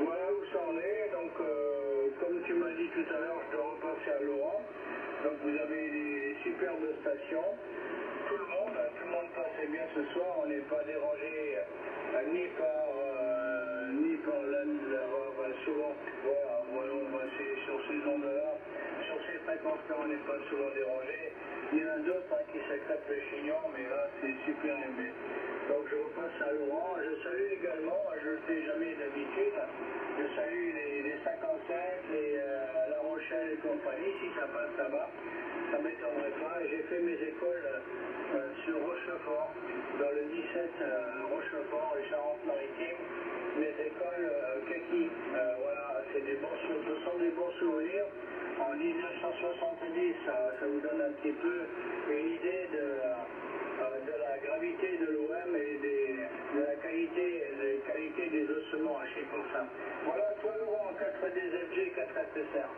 S3: Voilà où ça en est, donc comme tu m'as dit tout à l'heure, je dois repasser à Laurent. Donc vous avez des superbes stations. Tout le monde passait bien ce soir, on n'est pas dérangé ni par souvent, voilà, c'est sur ces ondes-là, sur ces fréquences-là, on n'est pas souvent dérangé. Il y en a d'autres qui s'accapent le chignon, mais là c'est super aimé. Donc je repasse à Laurent, je salue également, je ne le fais jamais d'habitude, je salue les 55, La Rochelle et compagnie, si ça passe là-bas, ça ne m'étonnerait pas. J'ai fait mes écoles sur Rochefort, dans le 17 Rochefort, les Charentes-Maritimes, mes écoles kaki, voilà, ce sont des bons souvenirs. En 1970, ça vous donne un petit peu une idée de la gravité de l'OM et de la qualité des ossements à chez Coursin. Voilà, toi Laurent, 4DZG, 4FSR.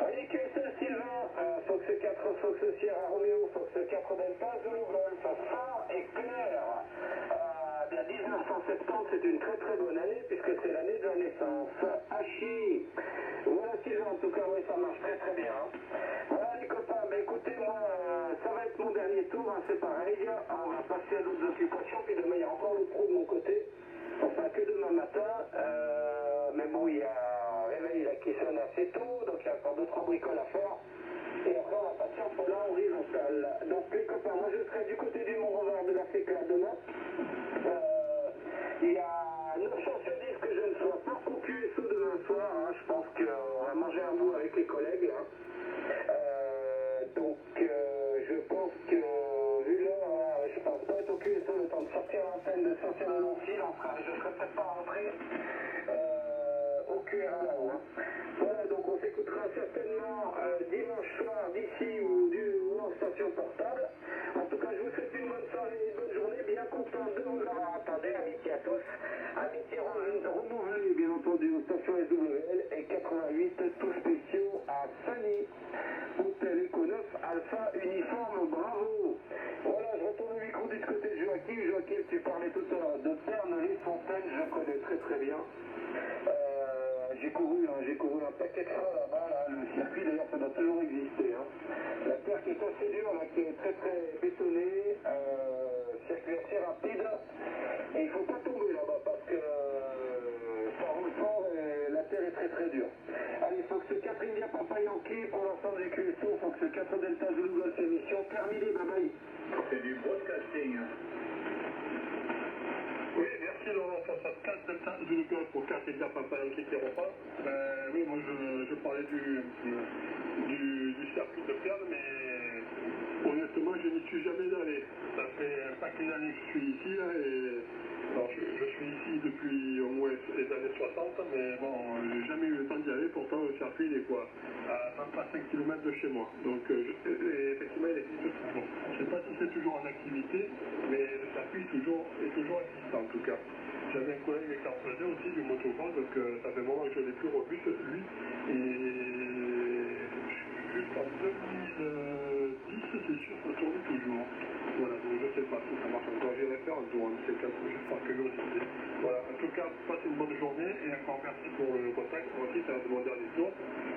S2: Oui, QSL Sylvain, Fox 4, Fox Sierra Romeo, Fox 4 Delta, Zulu Golf, fort et clair. Bien 1970, c'est une très très bonne année puisque c'est l'année de la naissance. Hachi. Voilà Sylvain, en tout cas, oui, ça marche très très bien. Voilà les copains, mais écoutez, moi, ça va être mon dernier tour, hein, c'est pareil. On va passer à d'autres occupations, puis demain il y a encore le pro de mon côté. Enfin, que demain matin. Mais bon, il y a un réveil là qui sonne assez tôt, donc il y a encore 2-3 bricoles à faire. Et après, on va passer en là, on arrive en salle. Donc les copains, moi je serai du côté du Mont-Revard de la Fécla demain. Il y a 9 chances sur 10 que je ne sois pas au QSO demain soir. Hein. Je pense qu'on va manger un bout avec se prête pas à rentrer au QRA là-haut. Hein. Voilà, donc on s'écoutera certainement dimanche soir d'ici ou en station portable. En tout cas, je vous souhaite une bonne soirée, une bonne journée, bien content de vous avoir entendu, amitié à tous. Amitié renouvelée, bien entendu, aux stations SWL et 88 tout spéciaux à Sunny, Hôtel Eco 9, Alpha Uniforme, bravo. Voilà, je retourne le micro du côté de Joachim. Joachim, tu parlais tout à l'heure de Berne-les-Fontaines, je connais très très bien. J'ai couru un paquet de fois là-bas, là. Le circuit d'ailleurs ça doit toujours exister. Hein. La terre qui est assez dure, là, qui est très très bétonnée, circuit assez rapide, et il ne faut pas tomber là-bas parce que ça roule fort et la terre est très très dure. Allez, Fox 4 India Papa Yankee pour l'ensemble du QSO, Fox 4 Delta Zulu Golf émission terminée, bye bye.
S3: C'est du broadcasting.
S4: Oui, merci Laurent, face à 4 Delta Zulu Golf pour 4 India Papa Yankee qui repasse. Oui, moi je parlais du circuit de Perle, mais honnêtement je n'y suis jamais allé. Ça fait un paquet d'années que je suis ici là, et alors, je suis ici depuis au moins les années 60, mais bon, j'ai jamais eu le temps d'y aller, pourtant le circuit il est quoi, à même pas 5 km de chez moi. Donc et effectivement il existe toujours. Je ne sais pas si c'est toujours en activité, mais le circuit est toujours existant en tout cas. J'avais un collègue qui en faisait aussi du motocross, donc ça fait un moment que je l'ai plus revu lui, et jusqu'en 2010 c'est sûr, ça tournait toujours. Voilà, donc je ne sais pas si ça marche encore, j'irai faire un tour, hein, c'est juste par curiosité. Voilà, en tout cas, passez une bonne journée et encore merci pour le contact. Moi aussi, ça va de mon dernier tour.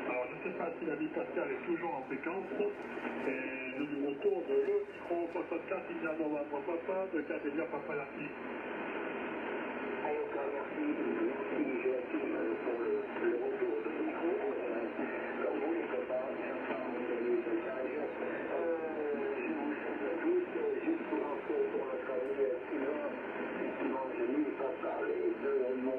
S4: Alors, je ne sais pas si la vie Pascal est toujours en fréquence, et je lui retourne le micro 64, il y a dans votre papa, de Catélia Papa Larki.
S2: Alors, merci Joachim pour le retour de micro. Comme vous les copains, bien sûr, vous avez de la région. Je vous salue à tous. Juste pour info pour notre ami Sylvain, effectivement, je n'ai pas parlé de mon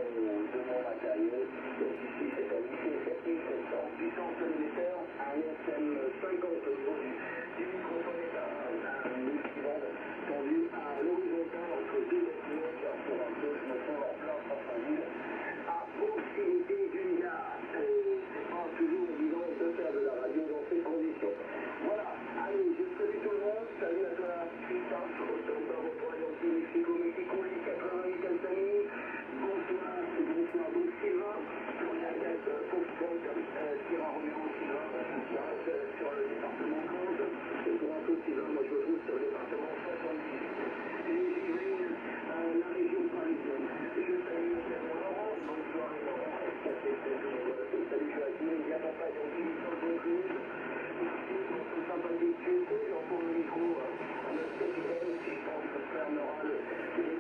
S2: matériel. Donc ici, c'est un lycée 7700 puissance militaire, un SM 50 au niveau du microphone est un multibande tendu à l'horizontale entre deux bâtiments, car pour un peu, je me trouve en plein centre-ville, à proximité d'une gare. C'est pas toujours évident de faire de la radio dans ces conditions. Voilà, allez, je salue tout le monde, salut à toi, Christophe, retourne dans votre Yankee, Mexico, Lee 88 Altamini, bonsoir, donc Sylvain, pour la date Foxtrot, Sierra Romero, Sylvain, qui reste sur le département 15, et pour un peu Sylvain, moi je me trouve sur le département 78. Et j'imagine la région parisienne. Je salue également Laurent, bonne soirée Laurent, salut Joachim, il y a papa Yankee, sans bon jour. Merci pour ce sympathique QSO, je retourne le micro à notre capitaine qui je pense fermera le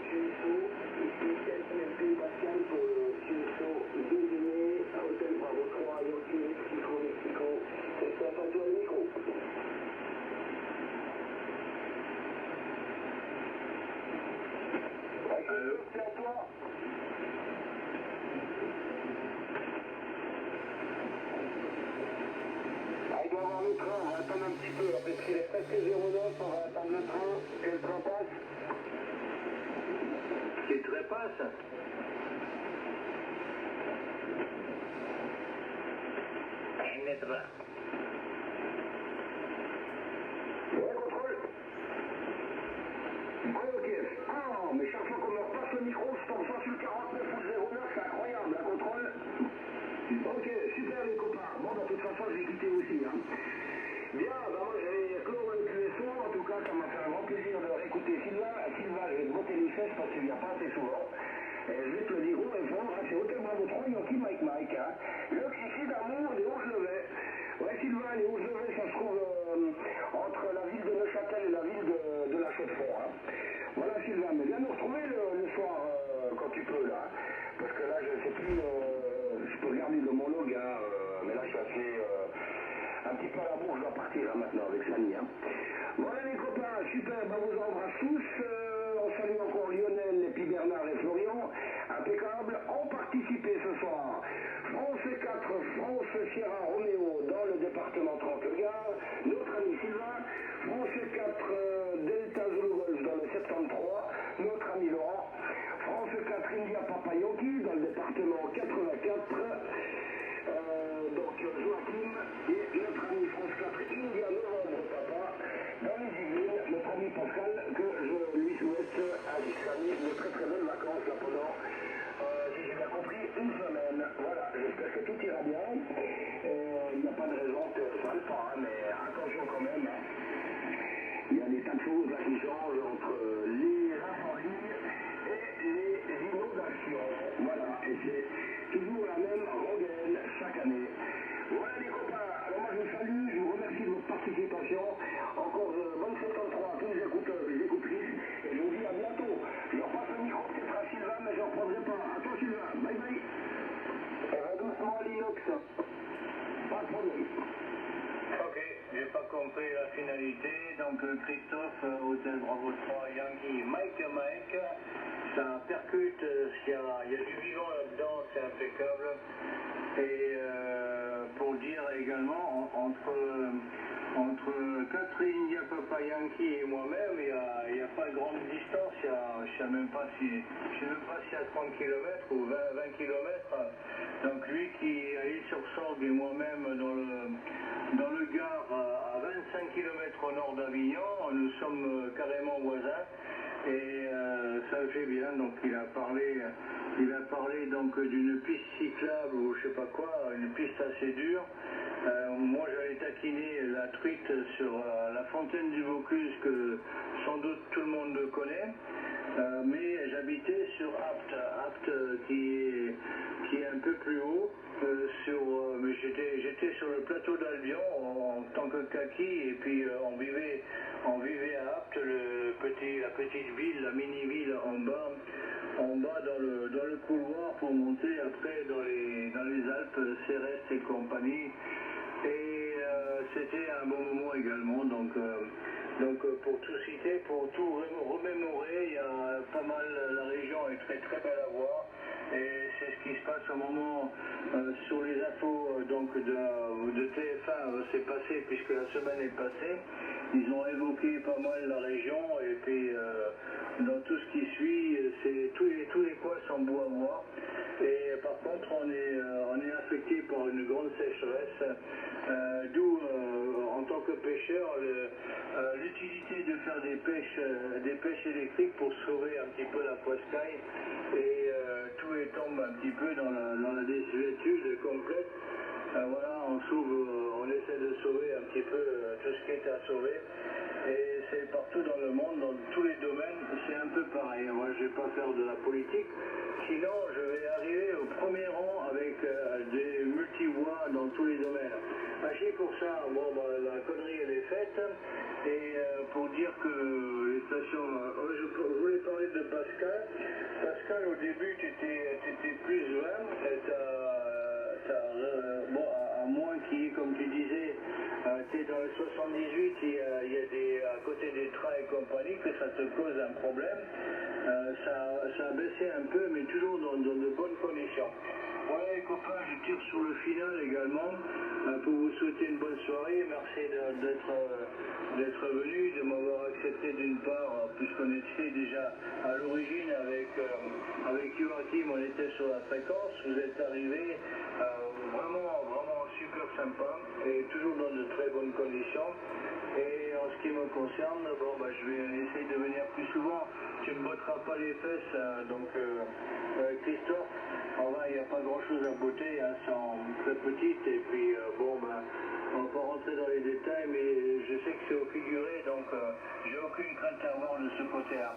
S2: QSO. Ici SMLP Pascal pour le QSO désigné à Hôtel Bravo 3, Yankee Mexico. C'est ça, pas toi le micro. C'est à toi. Il doit avoir le train, on va attendre un petit peu, parce qu'il est presque 09, on va attendre le train, que le train passe.
S3: C'est très passe.
S2: Ouais, contrôle. Ouais, ok. Ah, mais chaque fois qu'on me repasse le micro, je tombe soit sur le 49 ou le 09, c'est incroyable, la contrôle. Ok, super les copains. Bon, de toute façon, je vais quitter aussi, hein. Bien, bah moi je vais clore le QSO, en tout cas, ça m'a fait un grand plaisir de réécouter Sylvain. Sylvain, je vais te botter les fesses parce que tu viens pas assez souvent. Et je vais te le dire haut et fort, c'est Hôtel Bravo 3, Yankee Mike, hein. Le cliché d'amour des Hauts-Gelevais. Ouais, Sylvain, les Hauts-Gelevais, ça se trouve entre la ville de Neuchâtel et la ville de La Chaux-de-Fonds, hein. Voilà, Sylvain, mais viens nous retrouver le soir quand tu peux, là. Parce que là, je ne sais plus, je peux regarder le monologue, hein, mais là, je suis assez... un petit peu à la bourre, je dois partir hein, maintenant avec Samy. Hein. Voilà les copains, super, bah, vous embrasse tous. On salue encore Lionel, et puis Bernard et Florian. Impeccable. On participait ce soir. France 4, France Sierra Romeo dans le département 30 Gare. Notre ami Sylvain. France 4 Delta Zulu Golf dans le 73. Notre ami Laurent. France 4 India Papa
S1: nouveau plat qui change entre les incendies et les inondations. Voilà, et c'est toujours la même rengaine chaque année. Voilà les copains, alors moi je vous salue, je vous remercie de votre participation. Encore bonne 73 à tous les écoutrices, et je vous dis à bientôt. Je repasse le micro peut-être à Sylvain, mais je ne reprendrai pas. À toi Sylvain, bye bye.
S2: Ça va doucement à l'inox.
S1: Pas de problème.
S3: Ok, j'ai pas compris la finalité. Donc Christophe, Hôtel Bravo 3, Yankee, Mike, ça percute, il y a du vivant là-dedans, c'est impeccable. Et pour dire également, entre Catherine Papa Yankee et moi-même, il n'y a pas de grande distance, je ne sais même pas s'il y a 30 km ou 20 km. Donc lui qui est allé sur Sorgue et moi-même dans le Gard à 25 km au nord d'Avignon, nous sommes carrément voisins. Et ça le fait bien, donc il a parlé donc d'une piste cyclable ou je sais pas quoi, une piste assez dure. Moi j'allais taquiner la truite sur la fontaine du Vaucluse que sans doute tout le monde connaît, mais j'habitais sur Apt qui est un peu plus haut. Mais j'étais sur le plateau d'Albion en tant que kaki et puis on vivait à Apt, la petite ville, la mini-ville en bas dans le couloir pour monter après dans les Alpes, Cérès et compagnie. Et c'était un bon moment également, donc pour tout citer, pour tout remémorer, il y a pas mal, la région est très très belle à voir. Et c'est ce qui se passe au moment sur les infos donc de TF1 s'est passé puisque la semaine est passée. Ils ont évoqué pas mal la région et puis dans tout ce qui suit, tous les coins sont beaux à voir. Et par contre, on est affecté par une grande sécheresse, d'où en tant que pêcheur l'utilité de faire des pêches électriques pour sauver un petit peu la poiscaille. Et tout tombe un petit peu dans la désuétude complète. Voilà, on essaie de sauver un petit peu tout ce qui est à sauver. Et c'est partout dans le monde, dans tous les domaines, c'est un peu pareil. Moi, je ne vais pas faire de la politique, sinon je vais arriver au premier rang avec des multi-voix dans tous les domaines. Agis pour ça, la connerie elle est faite. Et pour dire que les stations... je voulais parler de Pascal. Pascal, au début, tu étais plus 20. À moins qu'il y ait, comme tu disais, tu es dans le 78, il y a à côté des trains et compagnie, que ça te cause un problème. Ça a baissé un peu, mais toujours dans de bonnes conditions. Voilà les copains, je tire sur le final également pour vous souhaiter une bonne soirée. Merci d'être venu, de m'avoir accepté d'une part, puisqu'on était déjà à l'origine avec Joachim, on était sur la fréquence. Vous êtes arrivés vraiment super sympa et toujours dans de très bonnes conditions. Et en ce qui me concerne, je vais essayer de venir plus souvent. Tu ne me botteras pas les fesses, Christophe. Il n'y a pas grand chose à botter, hein, c'est très petite. Et puis, on va pas rentrer dans les détails, mais je sais que c'est au figuré, donc j'ai aucune crainte à avoir de ce côté-là.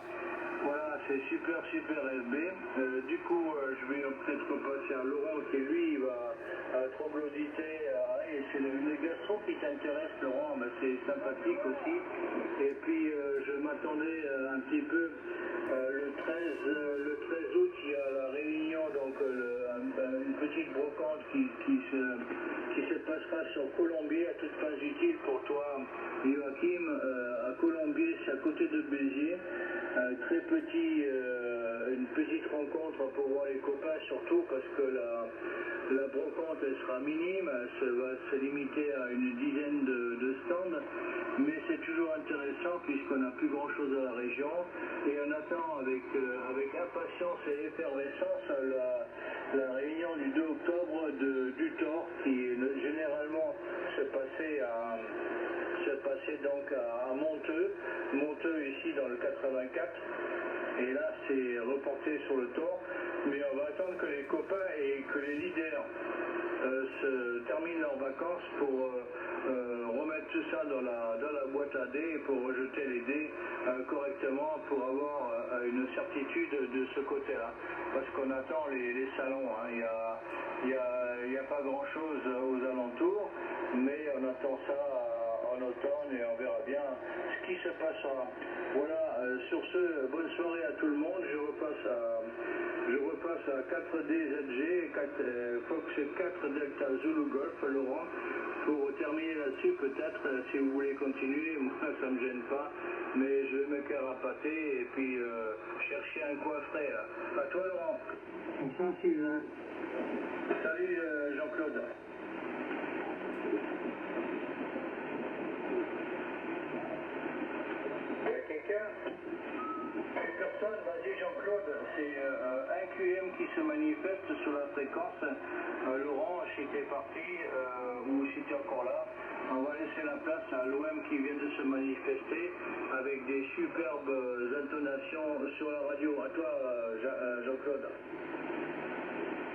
S3: Voilà, c'est super FB. Du coup, je vais peut-être repasser à Laurent qui, lui, va troglodyter. Et c'est le gastro qui t'intéresse, Laurent, c'est sympathique aussi. Et puis, je m'attendais un petit peu. Le 13 août, il y a la réunion, donc une petite brocante qui se passera sur Colombier, à toutes fins utiles pour toi, Joachim. À Colombier, c'est à côté de Béziers. Très petit, une petite rencontre pour voir les copains, surtout parce que la brocante elle sera minime, elle va se limiter à une dizaine de stands, mais c'est toujours intéressant puisqu'on n'a plus grand chose à la région et on attend avec impatience et effervescence la réunion du 2 octobre du Thor qui généralement se passait donc à Monteux ici dans le 84, et là c'est reporté sur le Thor, mais on va attendre que les copains et que les leaders se terminent leurs vacances pour remettre tout ça dans la boîte à dés pour rejeter les dés correctement pour avoir une certitude de ce côté-là. Parce qu'on attend les salons, hein. Il n'y a pas grand-chose aux alentours, mais on attend ça en automne et on verra bien ce qui se passera. Voilà, sur ce, bonne soirée à tout le monde. Je repasse à 4DZG, Fox 4 Delta Zulu Golf, Laurent, pour terminer là-dessus. Peut-être, si vous voulez continuer, moi ça me gêne pas, mais je vais me carapater et puis chercher un coin frais là. À toi Laurent.
S5: Bonsoir Sylvain.
S3: Salut Jean-Claude. Il y a quelqu'un? Personne? Vas-y Jean-Claude, c'est un QM qui se manifeste sur la fréquence. Laurent, si t'es parti ou si t'es encore là, on va laisser la place à l'OM qui vient de se manifester avec des superbes intonations sur la radio. À toi Jean-Claude.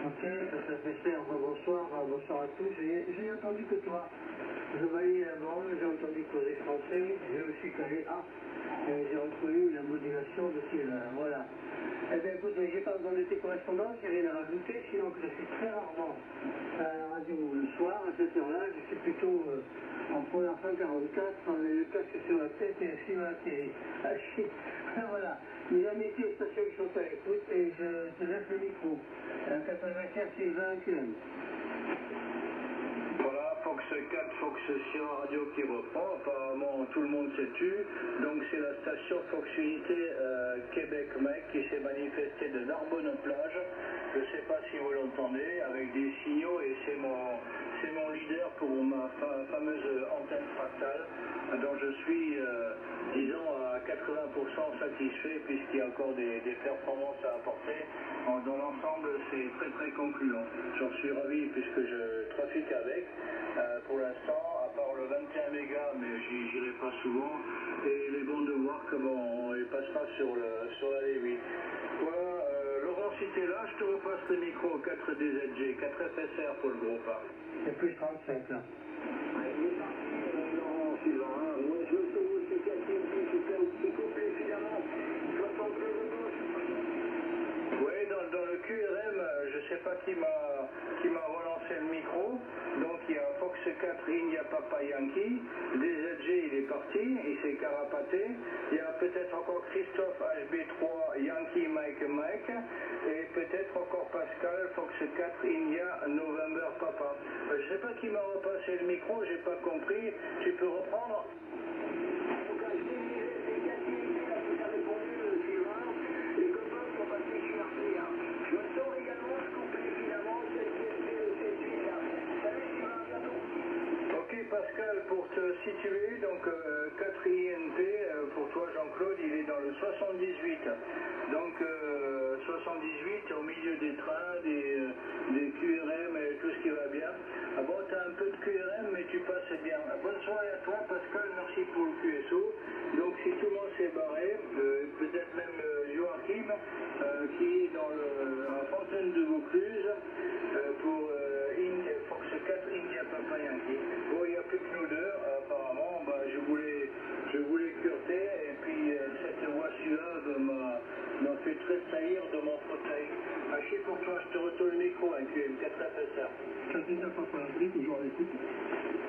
S5: Ok, ça fait cher, bonsoir à tous. J'ai entendu que toi. Je voyais avant, j'ai entendu causer français, je me suis collé j'ai reconnu la modulation de Sylvain, voilà. Eh bien écoute, j'ai pas besoin de tes correspondances, j'ai rien à rajouter, sinon que je suis très rarement à la radio le soir, à cette heure-là, je suis plutôt en première fin 44, le casque sur la tête et assis dans la télé. Ah shit, voilà. Mes amis aux stations qui sont à l'écoute et je te laisse le micro. 84 Sylvain QM.
S3: Voilà, Fox 4, Fox sur la radio qui reprend, apparemment tout le monde s'est tu, donc c'est la station Fox Unité Québec Mec qui s'est manifestée de Narbonne-Plage, je ne sais pas si vous l'entendez, avec des signaux et c'est mon leader pour ma fameuse antenne fractale, dont je suis, disons, à 80% satisfait puisqu'il y a encore des performances à apporter. Dans l'ensemble, c'est très très concluant. J'en suis ravi puisque je trafique avec. Pour l'instant, à part le 21 mégas, mais j'irai pas souvent, et il est bon de voir comment il passera sur la D8. Voilà, Laurent, si tu es là, je te repasse le micro 4DZG, 4FSR pour le groupe.
S5: C'est plus 35 là.
S2: Laurent, Sylvain, moi je veux que vous citiez c'était un petit couple, évidemment, 73 de gauche.
S3: Oui, dans le QRM, je ne sais pas qui m'a relancé le micro. Donc il y a Fox 4 India Papa Yankee, DZG il est parti, il s'est carapaté. Il y a peut-être encore Christophe HB3 Yankee Mike et peut-être encore Pascal Fox 4 India November Papa. Je ne sais pas qui m'a repassé le micro, j'ai pas compris. Tu peux reprendre? Pascal, pour te situer, donc 4 INP, pour toi Jean-Claude, il est dans le 78. Donc 78 au milieu des trains, des QRM et tout ce qui va bien. Ah bon, tu as un peu de QRM, mais tu passes bien. Bonne soirée à toi Pascal, merci pour le QSO. Donc si tout le monde s'est barré, peut-être même Joachim, qui est dans la fontaine de Vaucluse, pour Fox 4 India Papa Yankee. Bon, il n'y a plus que nous deux, apparemment, je voulais curter, et puis cette voix suave m'a fait tressaillir de mon fauteuil. Haché pour toi, je te retourne le micro, un QM 4FSR.
S4: 4 Papa Yankee, toujours à l'écoute.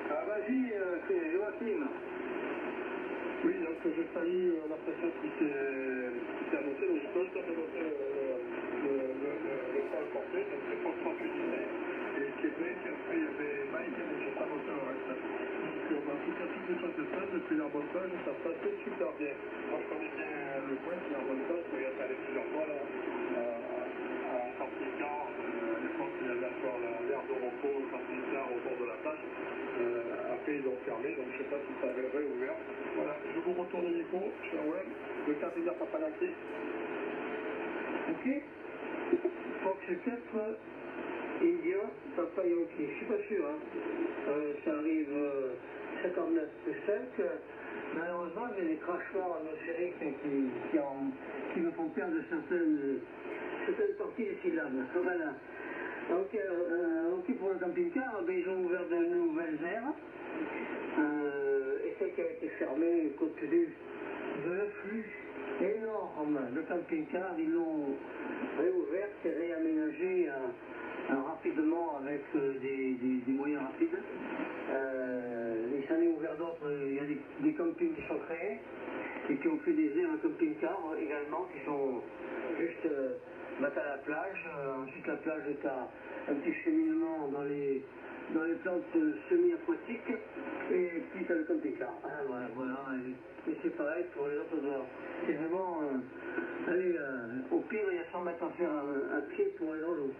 S3: Ah, vas-y, Joachim.
S4: Oui, donc j'ai pas eu la pression qui s'est annoncée, donc je peux juste annoncer le point porté, donc c'est pour 38 et Québec, après il y avait Mike, mais j'ai pas annoncé le reste. Donc en tout cas, toutes les choses se passent, depuis l'Arbonne-Plage, ça se passe super bien. Moi je connais bien le point, c'est l'Arbonne-Plage, je y être allé plusieurs fois là, en camping-car, à l'époque il y avait encore l'aire de repos, le camping-car autour de la plage. Après ils ont fermé, donc je ne sais pas si ça avait réouvert. Voilà, je vous retourne le micro, je suis en web, le camping-car Papa Yankee.
S5: Ok. Fox 4 India Papa Yankee, je suis pas sûr, hein. Ça arrive 59 plus 5. Malheureusement, j'ai des crachoirs atmosphériques qui me font perdre certaines parties des syllabes. Voilà. Donc pour le camping-car, ils ont ouvert de nouvelles aires. fermé compte tenu de l'afflux énorme de camping-cars. Ils l'ont réouverte et réaménagé rapidement avec des moyens rapides. Il s'en est ouvert d'autres, il y a des campings qui sont créés et qui ont fait des aires à camping-car également, qui sont juste à la plage. Ensuite la plage est à un petit cheminement dans les plantes semi-aquatiques et puis t'as le camping-car. Voilà. Et c'est pareil pour les autres heures. C'est vraiment, allez, au pire il y a 100 mètres à faire à pied pour aller dans l'eau.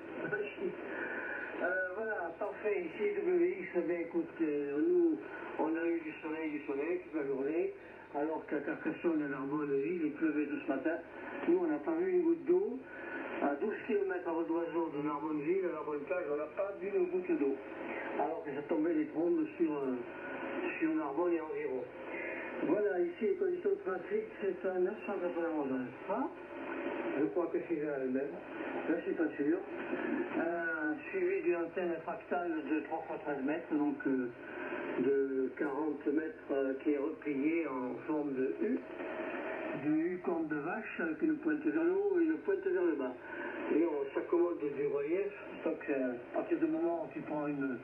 S5: Voilà, parfait, ici WX, ben écoute, nous on a eu du soleil toute la journée, alors qu'à Carcassonne et Narbonneville, il pleuvait tout ce matin. Nous on n'a pas vu une goutte d'eau. À 12 km à vol d'oiseau de Narbonneville, à Narbonne-Plage, on n'a pas vu une goutte d'eau. Alors que ça tombait des trombes sur Narbonne et environ. Voilà, ici les conditions de trafic, c'est un 991 francs. Je crois que c'est là le même. Là, je suis pas sûr. Suivi d'une antenne fractale de 3 x 13 mètres, donc de 40 mètres qui est repliée en forme de U. De U corne de vache avec une pointe vers le haut et une pointe vers le bas. Et on s'accommode du relief. Donc à partir du moment où tu prends une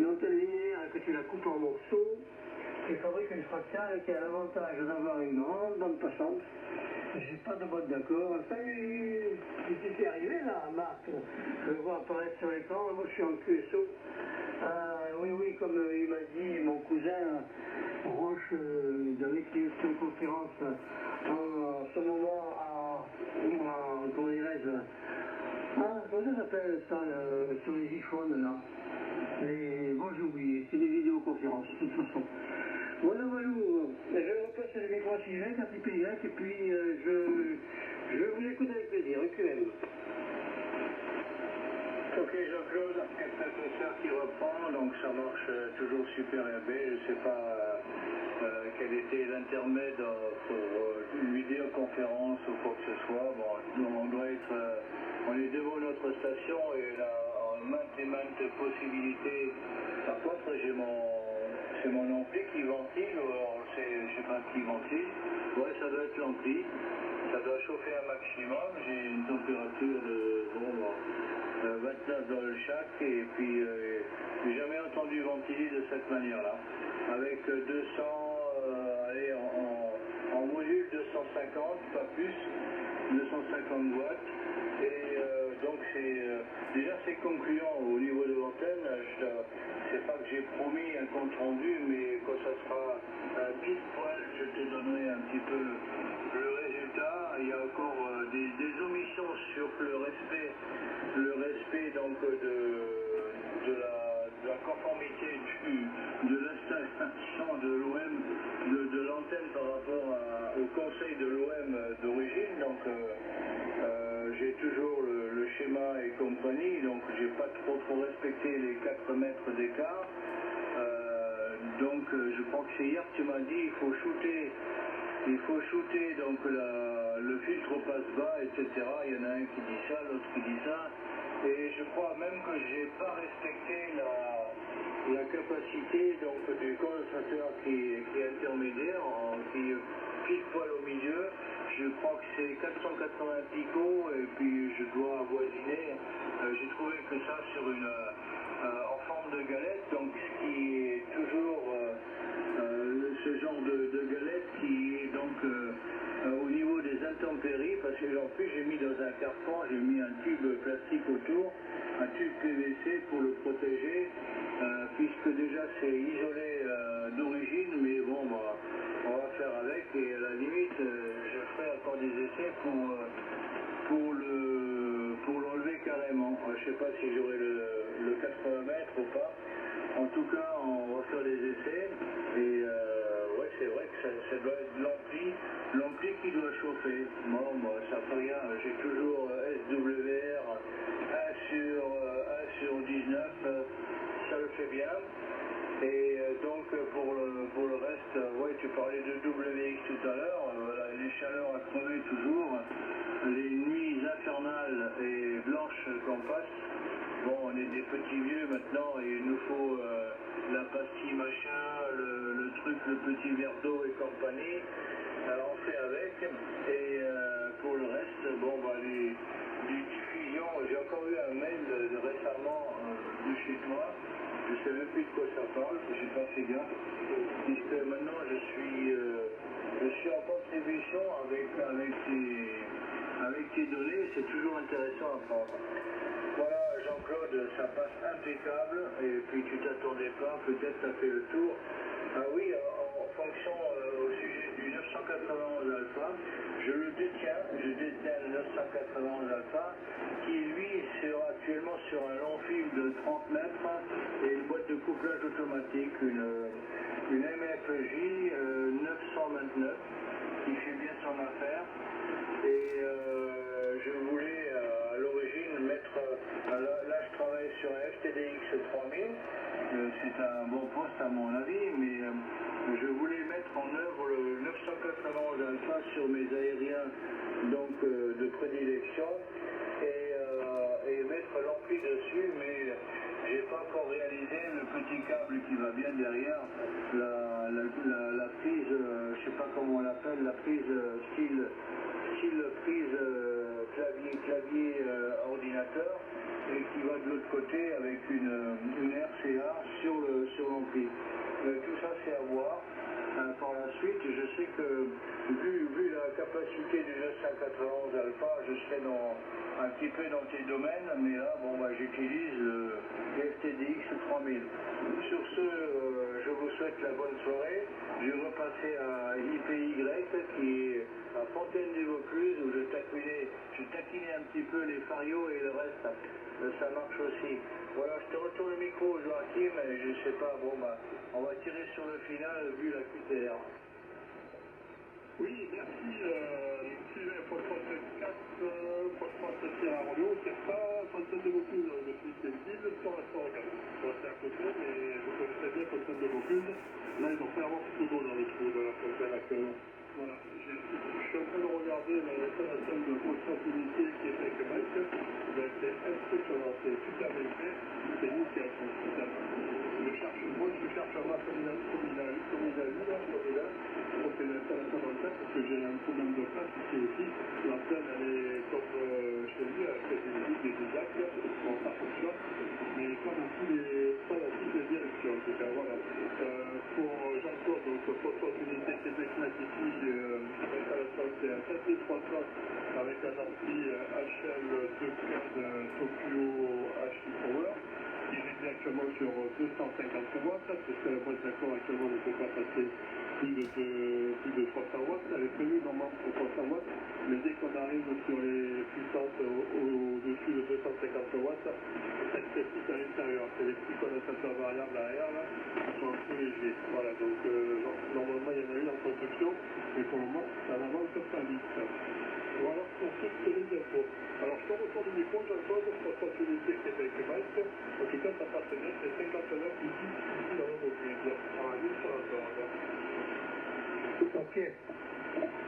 S5: antenne linéaire et que tu la coupes en morceaux, tu fabriques une fractale qui a l'avantage d'avoir une grande bande passante. J'ai pas de boîte d'accord. Salut, tu es arrivé là, Marc. Je le vois apparaître sur l'écran. Moi, je suis en QSO. Oui, comme il m'a dit mon cousin Roche, avec qui je suis en conférence en ce moment comment dirais-je, comment ça s'appelle ça, sur les iPhones là. Bon, j'ai oublié, c'est des vidéoconférences de toute façon. Voilà, je repasse le micro à Sylvain, à PY, et puis je vous écoute avec plaisir, QM.
S3: Ok Jean-Claude, capteur qui reprend, donc ça marche toujours super AB. Je ne sais pas quel était l'intermède pour une vidéoconférence ou quoi que ce soit. Bon, on est devant notre station et là, en maintes possibilités. Par contre, c'est mon ampli qui ventile, ou alors je sais pas qui ventile. Ouais, ça doit être l'ampli. Ça doit chauffer un maximum. J'ai une température de 29 dans le chaque, et puis j'ai jamais entendu ventiler de cette manière-là. Avec 200, allez, en module 250, pas plus, 250 watts. Et donc déjà c'est concluant au niveau de l'antenne. C'est pas que j'ai promis un compte rendu, mais quand ça sera pile poil, je te donnerai un petit peu le résultat. Il y a encore des omissions sur le respect donc de la conformité de l'installation de l'OM, de l'antenne par rapport au conseil de l'OM d'origine. Donc j'ai toujours le schéma et compagnie, donc j'ai pas trop respecté les 4 mètres d'écart. Donc je crois que c'est hier que tu m'as dit il faut shooter donc le filtre passe-bas, etc. Il y en a un qui dit ça, l'autre qui dit ça. Et je crois même que j'ai pas respecté la capacité donc du condensateur qui est intermédiaire, qui est pile poil au milieu. Je crois que c'est 480 picots et puis je dois avoisiner. J'ai trouvé que ça sur en forme de galette, donc ce qui est toujours ce genre de galette qui est donc au niveau des intempéries, parce que en plus j'ai mis dans un carton, j'ai mis un tube plastique autour, un tube PVC pour le protéger, puisque déjà c'est isolé d'origine, mais bon, on va faire avec, et à la limite je ferai encore des essais pour l'enlever carrément. Je sais pas si j'aurai le 80 mètres ou pas. En tout cas, on va faire des essais, et ouais, c'est vrai que ça doit être l'ampli qui doit chauffer. Moi, ça fait rien, j'ai toujours SWR 1 sur 19, ça le fait bien. Et donc pour le reste, ouais, tu parlais de WX tout à l'heure, les chaleurs à crever toujours, les nuits infernales et blanches qu'on passe. Bon, on est des petits vieux maintenant et il nous faut la pastille machin, le truc, le petit verre d'eau et compagnie. Alors on fait avec. Et pour le reste, bon, bah, les diffusions, j'ai encore eu un mail récemment de chez toi. Je ne sais même plus de quoi ça parle, j'ai pas fait gaffe. Puisque maintenant je suis en contribution avec tes données, c'est toujours intéressant à prendre. Voilà, Jean-Claude, ça passe impeccable, et puis tu t'attendais pas, peut-être tu as fait le tour. Ah oui, en fonction au sujet du 991 alpha, je détiens le 991 alpha, qui lui sera actuellement sur un long fil de 30 mètres et une boîte de couplage automatique, une MFJ 929, qui fait bien son affaire. Et je voulais à l'origine mettre, là je travaille sur un FTDX 3000, c'est un bon poste à mon avis, mais je voulais mettre en œuvre le 991 alpha sur mes aériens donc de prédilection et mettre l'ampli dessus, mais j'ai pas encore réalisé le petit câble qui va bien derrière, la prise, je sais pas comment on l'appelle, la prise style prise clavier ordinateur, et qui va de l'autre côté avec une RCA sur l'ampli. Tout ça c'est à voir. Par la suite, je sais que vu la capacité du 991 alpha, je serai un petit peu dans tes domaines, mais là, bon, bah, j'utilise le FTDX 3000. Sur ce, je vous souhaite la bonne soirée. Je vais repasser à IPY, qui est à Fontaine-des-Vaucluses, où je taquinais un petit peu les Farios et le reste. Ça marche aussi. Voilà, je te retourne le micro, Joachim, et je sais pas, bon, bah, on va tirer sur le final vu la QTR.
S4: Oui, merci. Sujet Post-Post 4, Post-Post à Rodeo, c'est pas Fontaine de Vaucluse, je suis ville sur la Sorgue. C'est à côté, mais je connaissais bien Fontaine de Vaucluse. Là, ils ont fait avoir tout d'eau dans le trou de la Fontaine actuellement. Voilà, je suis en train de regarder l'installation de Post-Post unité qui est avec Mike. C'est impressionnant, c'est super bien fait, c'est nickel, c'est super. Moi je cherche à voir comme il a vu là, donc c'est l'installation dans le tête parce que j'ai un problème de place ici aussi. L'antenne elle est comme chez lui, avec des actes, bon ça fonctionne, mais pas dans toutes les directions. En tout cas, voilà. Pour Jean-Claude, donc Post-Post unité Québec Net ici, l'installation c'est un 7300 avec un ampli HL215 Tokyo HI Power. Il est directement sur 250 watts, parce que la boîte d'accord actuellement ne peut pas passer plus de 300 watts. Elle est prévue normalement pour 300 watts, mais dès qu'on arrive sur les puissances au-dessus de 250 watts, elle s'excite à l'intérieur. C'est les petits condensateurs variables derrière, là, qui sont un peu légers. Voilà, donc normalement il y en a une en construction, mais pour le moment ça n'avance pas vite. Voilà pour toutes les infos. Alors je te retourne du micro, Jean-Claude, pour continuité Québec Mike. En tout cas, ça passe bien, c'est 59 ici dans le mobile. En ligne sur la corde.
S5: Ok.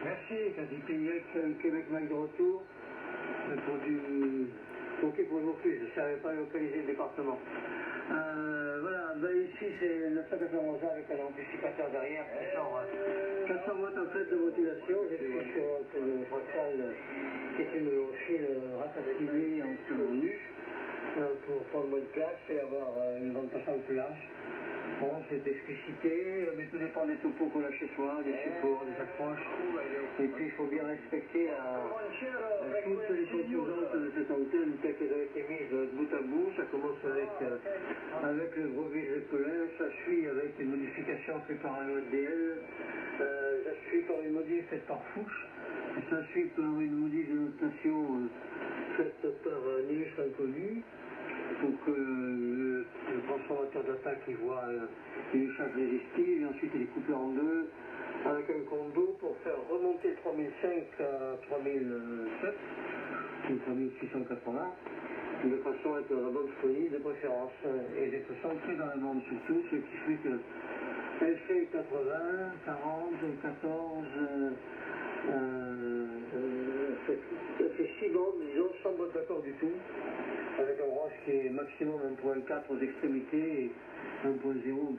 S5: Merci, IPY Québec Mike de retour. Pour du... Ok pour le plus, je ne savais pas localiser le département. Voilà, ben ici c'est 991 avec un amplificateur derrière qui sort 400 watts en fait de modulation. J'ai pris sur le Roxal qui est une fil ratatouillée en nu pour prendre moins de place et avoir une bande passante plus large. Bon, c'est explicité, mais tout dépend des topos qu'on a chez soi, des supports, des approches. Et puis il faut bien respecter toutes les composantes de cette antenne telles qu'elles ont été mises bout à bout. Ça commence avec le gros vis de colère, ça suit avec une modification faite par un ODL, ça suit par une modif faite par Fuchs, et ça suit par une modif de notation faite par un illustre inconnu. Pour que le transformateur d'attaque voit une charge résistive, et ensuite il est coupé en deux avec un combo pour faire remonter 3005 à 3007 ou 3680 de façon à être dans la bonne phonie de préférence et d'être centré dans la bande surtout, ce qui fait que elle fait 80, 40, 14, 16, Ça fait 6 bandes, disons, sans boîte d'accord du tout, avec un branche qui est maximum 1.4 aux extrémités et 1.0,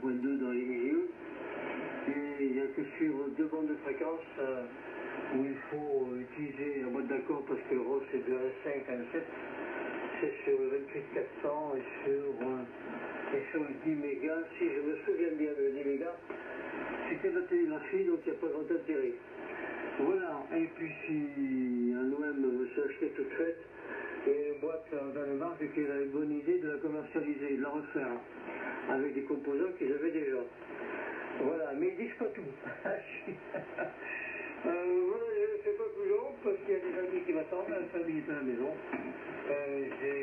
S5: 1.2 dans les milieux. Et il n'y a que suivre 2 bandes de fréquence où il faut utiliser la boîte d'accord parce que le ROS c'est de 1.5 à 1.7. C'est sur le 28400 et sur le 10 mégas, si je me souviens bien, le 10 mégas, c'était de la télégraphie, donc il n'y a pas grand intérêt. Voilà, et puis si un OM me s'est acheté toute faite, et une boîte dans le marque qui a une bonne idée de la commercialiser, de la refaire, avec des composants qu'ils avaient déjà. Voilà, mais ils disent pas tout. Voilà, je ne fais pas plus long parce qu'il y a des amis qui m'attendent, la famille est à la maison. J'ai